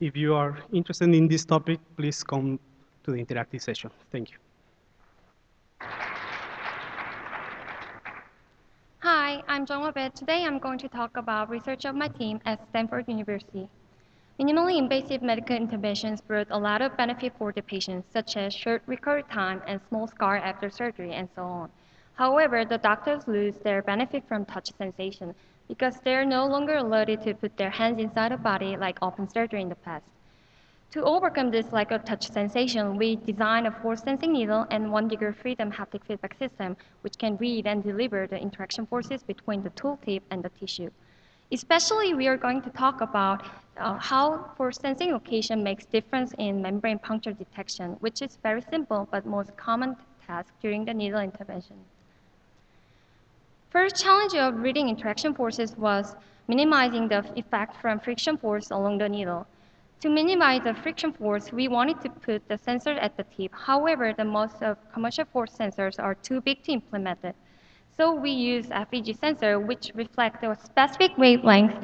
If you are interested in this topic, please come to the interactive session. Thank you. Hi, I'm John Wabet. Today I'm going to talk about research of my team at Stanford University. Minimally invasive medical interventions brought a lot of benefit for the patients, such as short recovery time and small scar after surgery and so on. However, the doctors lose their benefit from touch sensation because they're no longer allowed to put their hands inside the body like open surgery in the past. To overcome this lack of touch sensation, we designed a force-sensing needle and 1-degree freedom haptic feedback system, which can read and deliver the interaction forces between the tooltip and the tissue. Especially, we are going to talk about how force-sensing location makes difference in membrane puncture detection, which is very simple but most common task during the needle intervention. First challenge of reading interaction forces was minimizing the effect from friction force along the needle. To minimize the friction force, we wanted to put the sensor at the tip. However, the most of commercial force sensors are too big to implement it. So we use FEG sensor, which reflect the specific wavelength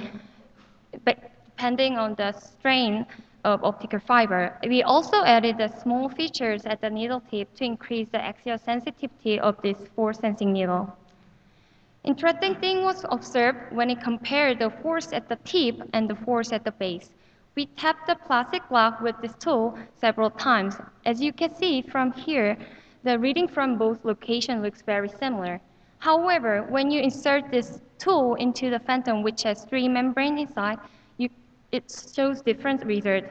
depending on the strain of optical fiber. We also added the small features at the needle tip to increase the axial sensitivity of this force sensing needle. Interesting thing was observed when we compared the force at the tip and the force at the base. We tapped the plastic block with this tool several times. As you can see from here, the reading from both locations looks very similar. However, when you insert this tool into the phantom, which has 3 membranes inside, it shows different results.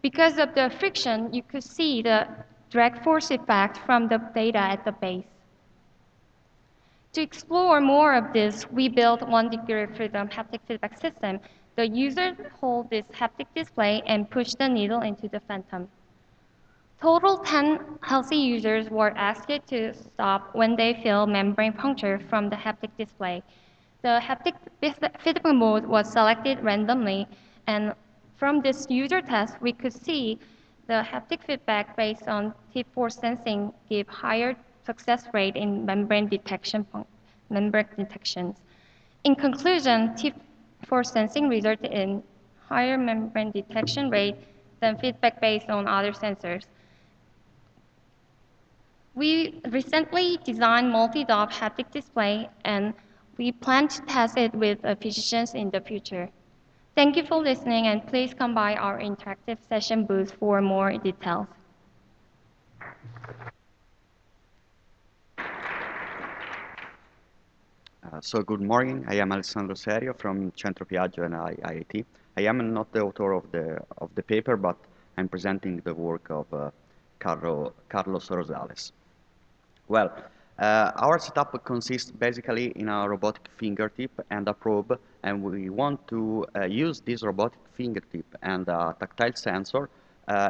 Because of the friction, you could see the drag force effect from the data at the base. To explore more of this, we built 1-degree freedom haptic feedback system. The user holds this haptic display and push the needle into the phantom. Total 10 healthy users were asked to stop when they feel membrane puncture from the haptic display. The haptic feedback mode was selected randomly, and from this user test, we could see the haptic feedback based on tip force sensing give higher success rate in membrane detections. In conclusion, tip force sensing resulted in higher membrane detection rate than feedback based on other sensors. We recently designed multi-dot haptic display, and we plan to test it with physicians in the future. Thank you for listening, and please come by our interactive session booth for more details. So good morning. I am Alessandro Serio from Centro Piaggio and IIT. I am not the author of the paper, but I'm presenting the work of Carlos Rosales. Well, our setup consists basically in a robotic fingertip and a probe, and we want to use this robotic fingertip and a tactile sensor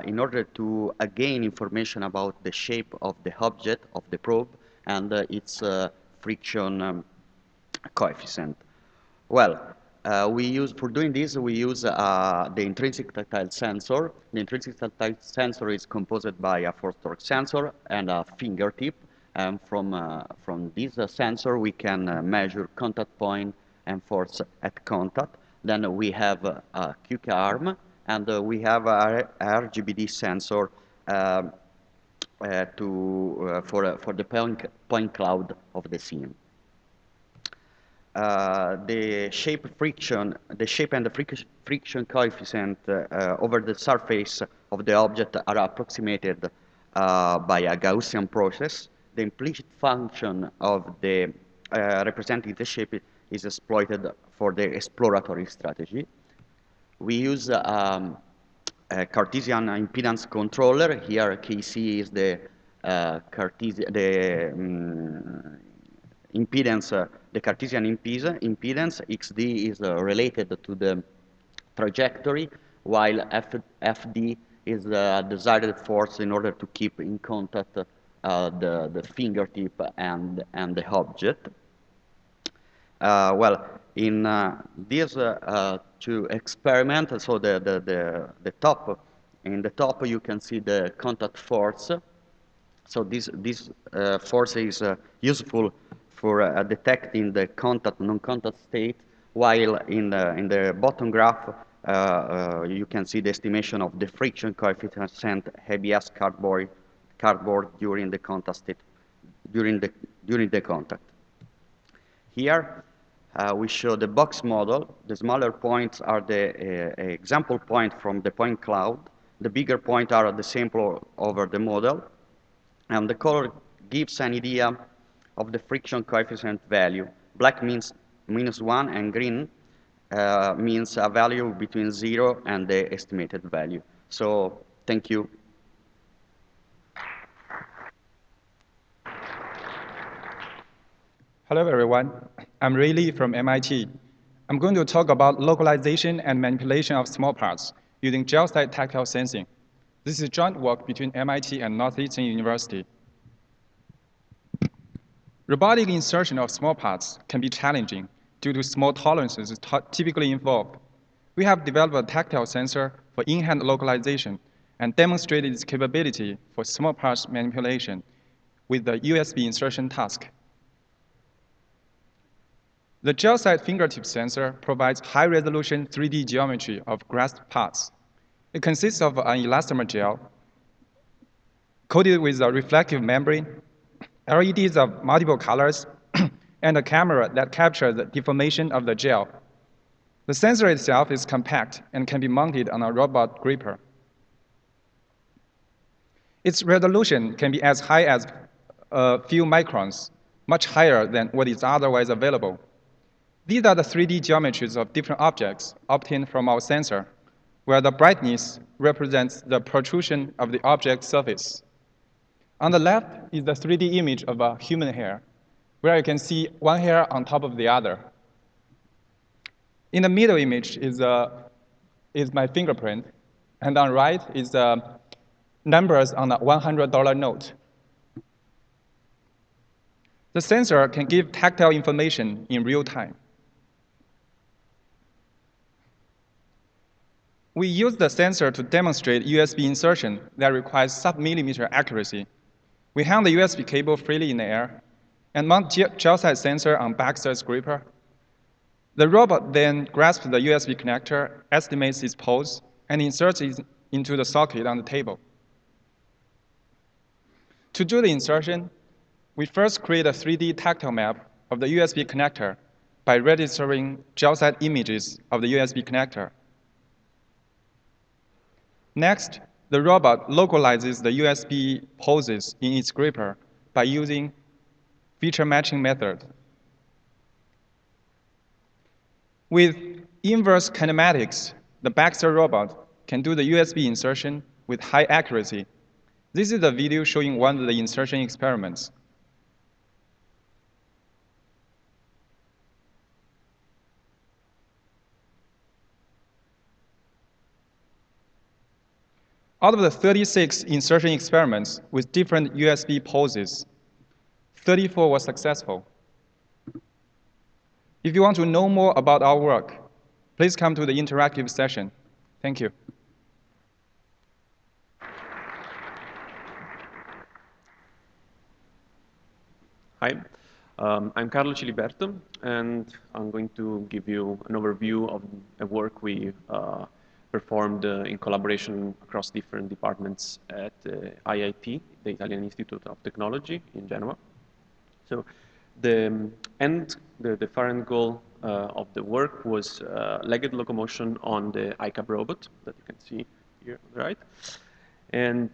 in order to gain information about the shape of the object of the probe and its friction coefficient. Well, for doing this, we use the intrinsic tactile sensor. The intrinsic tactile sensor is composed by a force torque sensor and a fingertip. And from this sensor, we can measure contact point and force at contact. Then we have a QK arm, and we have a RGBD sensor for the point cloud of the scene. The shape and the friction coefficient over the surface of the object are approximated by a Gaussian process. The implicit function of the representing the shape is exploited for the exploratory strategy. We use a Cartesian impedance controller. Here, KC is the impedance, the Cartesian impedance. XD is related to the trajectory, while FD is the desired force in order to keep in contact the fingertip and the object. Well, in these two experiments, so the top, in the top you can see the contact force. So this force is useful for detecting the contact, non-contact state, while in the bottom graph you can see the estimation of the friction coefficient ABS cardboard during the contact state, during the contact. Here we show the box model. The smaller points are the example point from the point cloud. The bigger points are the sample over the model. And the color gives an idea of the friction coefficient value. Black means -1, and green means a value between 0 and the estimated value. So, thank you. Hello, everyone. I'm Ray Lee from MIT. I'm going to talk about localization and manipulation of small parts using gel-side tactile sensing. This is joint work between MIT and Northeastern University. Robotic insertion of small parts can be challenging due to small tolerances typically involved. We have developed a tactile sensor for in-hand localization and demonstrated its capability for small parts manipulation with the USB insertion task. The gel-side fingertip sensor provides high-resolution 3D geometry of grasped parts. It consists of an elastomer gel coated with a reflective membrane, LEDs of multiple colors, and a camera that captures the deformation of the gel. The sensor itself is compact and can be mounted on a robot gripper. Its resolution can be as high as a few microns, much higher than what is otherwise available. These are the 3D geometries of different objects obtained from our sensor, where the brightness represents the protrusion of the object's surface. On the left is the 3D image of a human hair, where you can see one hair on top of the other. In the middle image is my fingerprint, and on right is numbers on a $100 note. The sensor can give tactile information in real time. We use the sensor to demonstrate USB insertion that requires sub-millimeter accuracy. We hang the USB cable freely in the air and mount gel side sensor on backside gripper. The robot then grasps the USB connector, estimates its pose, and inserts it into the socket on the table. To do the insertion, we first create a 3D tactile map of the USB connector by registering gel side images of the USB connector. Next, the robot localizes the USB poses in its gripper by using feature matching method. With inverse kinematics, the Baxter robot can do the USB insertion with high accuracy. This is a video showing one of the insertion experiments. Out of the 36 insertion experiments with different USB poses, 34 were successful. If you want to know more about our work, please come to the interactive session. Thank you. Hi, I'm Carlo Ciliberto, and I'm going to give you an overview of a work we performed in collaboration across different departments at IIT, the Italian Institute of Technology in Genoa. So the far end goal of the work was legged locomotion on the ICAB robot that you can see here on the right, and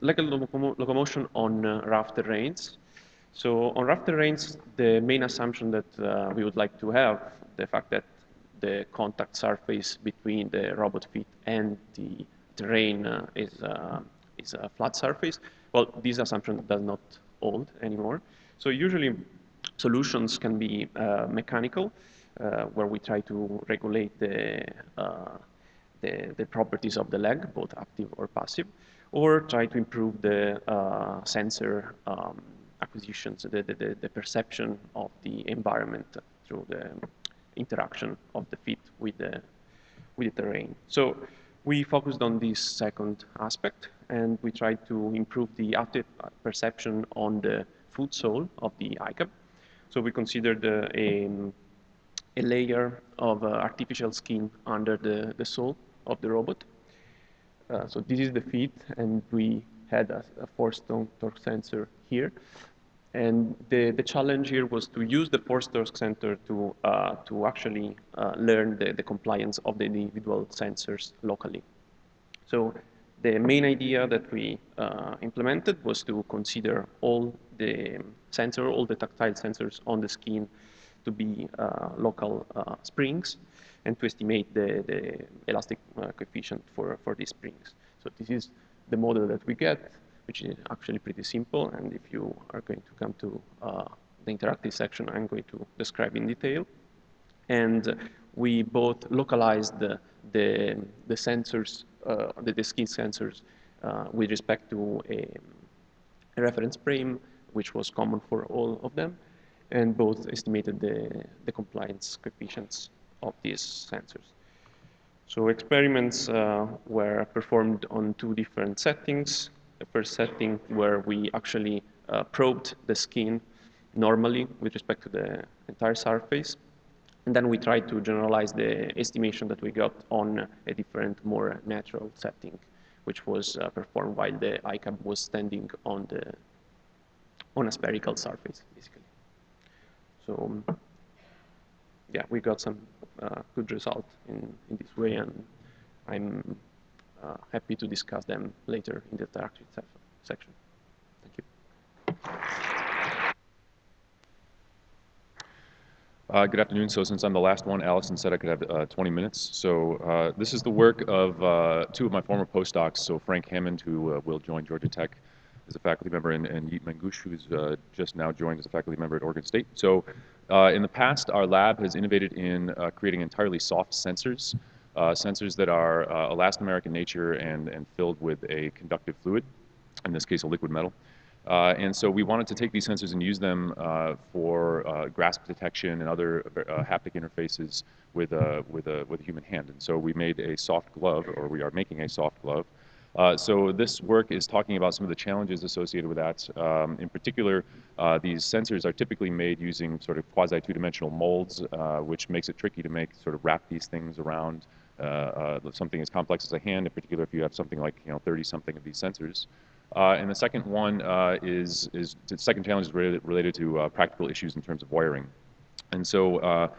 legged locomotion on rough terrains. So on rough terrains, the main assumption that we would like to have, the fact that the contact surface between the robot feet and the terrain is a flat surface. Well, this assumption does not hold anymore. So usually solutions can be mechanical, where we try to regulate the properties of the leg, both active or passive, or try to improve the sensor acquisitions, the perception of the environment through the interaction of the feet with the terrain. So we focused on this second aspect, and we tried to improve the active perception on the foot sole of the ICAB. So we considered a layer of artificial skin under the sole of the robot. So this is the feet, and we had a force torque sensor here. And the challenge here was to use the force torque sensor to actually learn the compliance of the individual sensors locally. So the main idea that we implemented was to consider all the tactile sensors on the skin to be local springs, and to estimate the elastic coefficient for these springs. So this is the model that we get, which is actually pretty simple. And if you are going to come to the interactive section, I'm going to describe in detail. And we both localized the sensors, the skin sensors, with respect to a reference frame, which was common for all of them, and both estimated the compliance coefficients of these sensors. So experiments were performed on two different settings. The first setting where we actually probed the skin normally with respect to the entire surface. And then we tried to generalize the estimation that we got on a different, more natural setting, which was performed while the ICAB was standing on a spherical surface, basically. So yeah, we got some good result in this way, and I'm happy to discuss them later in the interactive section. Thank you. Good afternoon. So since I'm the last one, Allison said I could have 20 minutes. So this is the work of two of my former postdocs. So Frank Hammond, who will join Georgia Tech as a faculty member, and Yeet Mangush, who's just now joined as a faculty member at Oregon State. So in the past, our lab has innovated in creating entirely soft sensors. sensors that are elastomeric in nature and filled with a conductive fluid, in this case a liquid metal. And so we wanted to take these sensors and use them for grasp detection and other haptic interfaces with a human hand. And so we made a soft glove, or we are making a soft glove. So this work is talking about some of the challenges associated with that. In particular, these sensors are typically made using sort of quasi-two-dimensional molds, which makes it tricky to wrap these things around something as complex as a hand, in particular if you have something like 30-something of these sensors. And the second one the second challenge is related to practical issues in terms of wiring. And so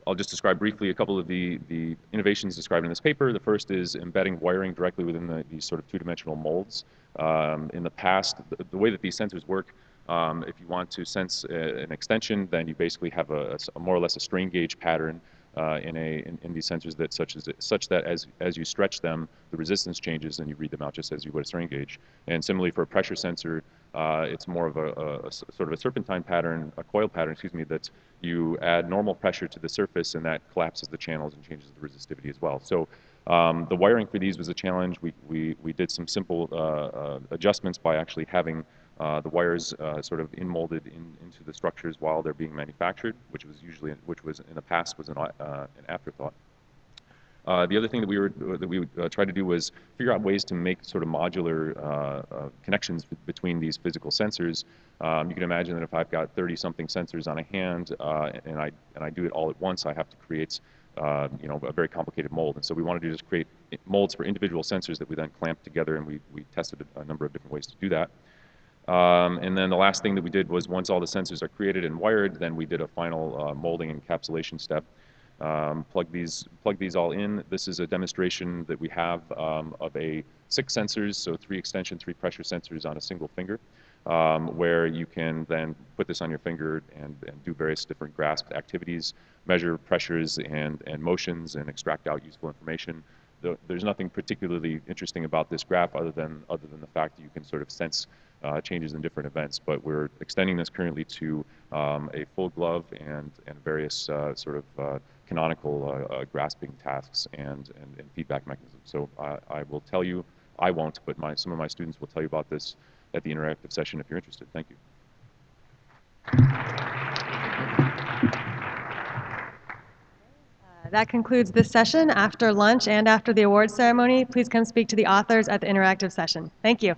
I'll just describe briefly a couple of the innovations described in this paper. The first is embedding wiring directly within these sort of two-dimensional molds. In the past, the way that these sensors work, if you want to sense an extension, then you basically have a more or less a strain gauge pattern in these sensors that such that as you stretch them, the resistance changes and you read them out just as you would a strain gauge. And similarly for a pressure sensor, it's more of a sort of a serpentine pattern, a coil pattern, excuse me, that you add normal pressure to the surface and that collapses the channels and changes the resistivity as well. So the wiring for these was a challenge. We did some simple adjustments by actually having the wires sort of in-molded into the structures while they're being manufactured, which was in the past was an afterthought. The other thing that we tried to do was figure out ways to make sort of modular connections between these physical sensors. You can imagine that if I've got 30-something sensors on a hand and I do it all at once, I have to create a very complicated mold. And so we wanted to just create molds for individual sensors that we then clamped together, and we tested a number of different ways to do that. And then the last thing that we did was once all the sensors are created and wired, then we did a final molding and encapsulation step. Plug these all in. This is a demonstration that we have of 6 sensors, so 3 extension, 3 pressure sensors on a single finger, where you can then put this on your finger and do various different grasp activities, measure pressures and motions, and extract out useful information. There's nothing particularly interesting about this graph other than the fact that you can sort of sense changes in different events, but we're extending this currently to a full glove and various sort of canonical grasping tasks and feedback mechanisms. So I will tell you, I won't, but some of my students will tell you about this at the interactive session if you're interested. Thank you. That concludes this session. After lunch and after the awards ceremony, please come speak to the authors at the interactive session. Thank you.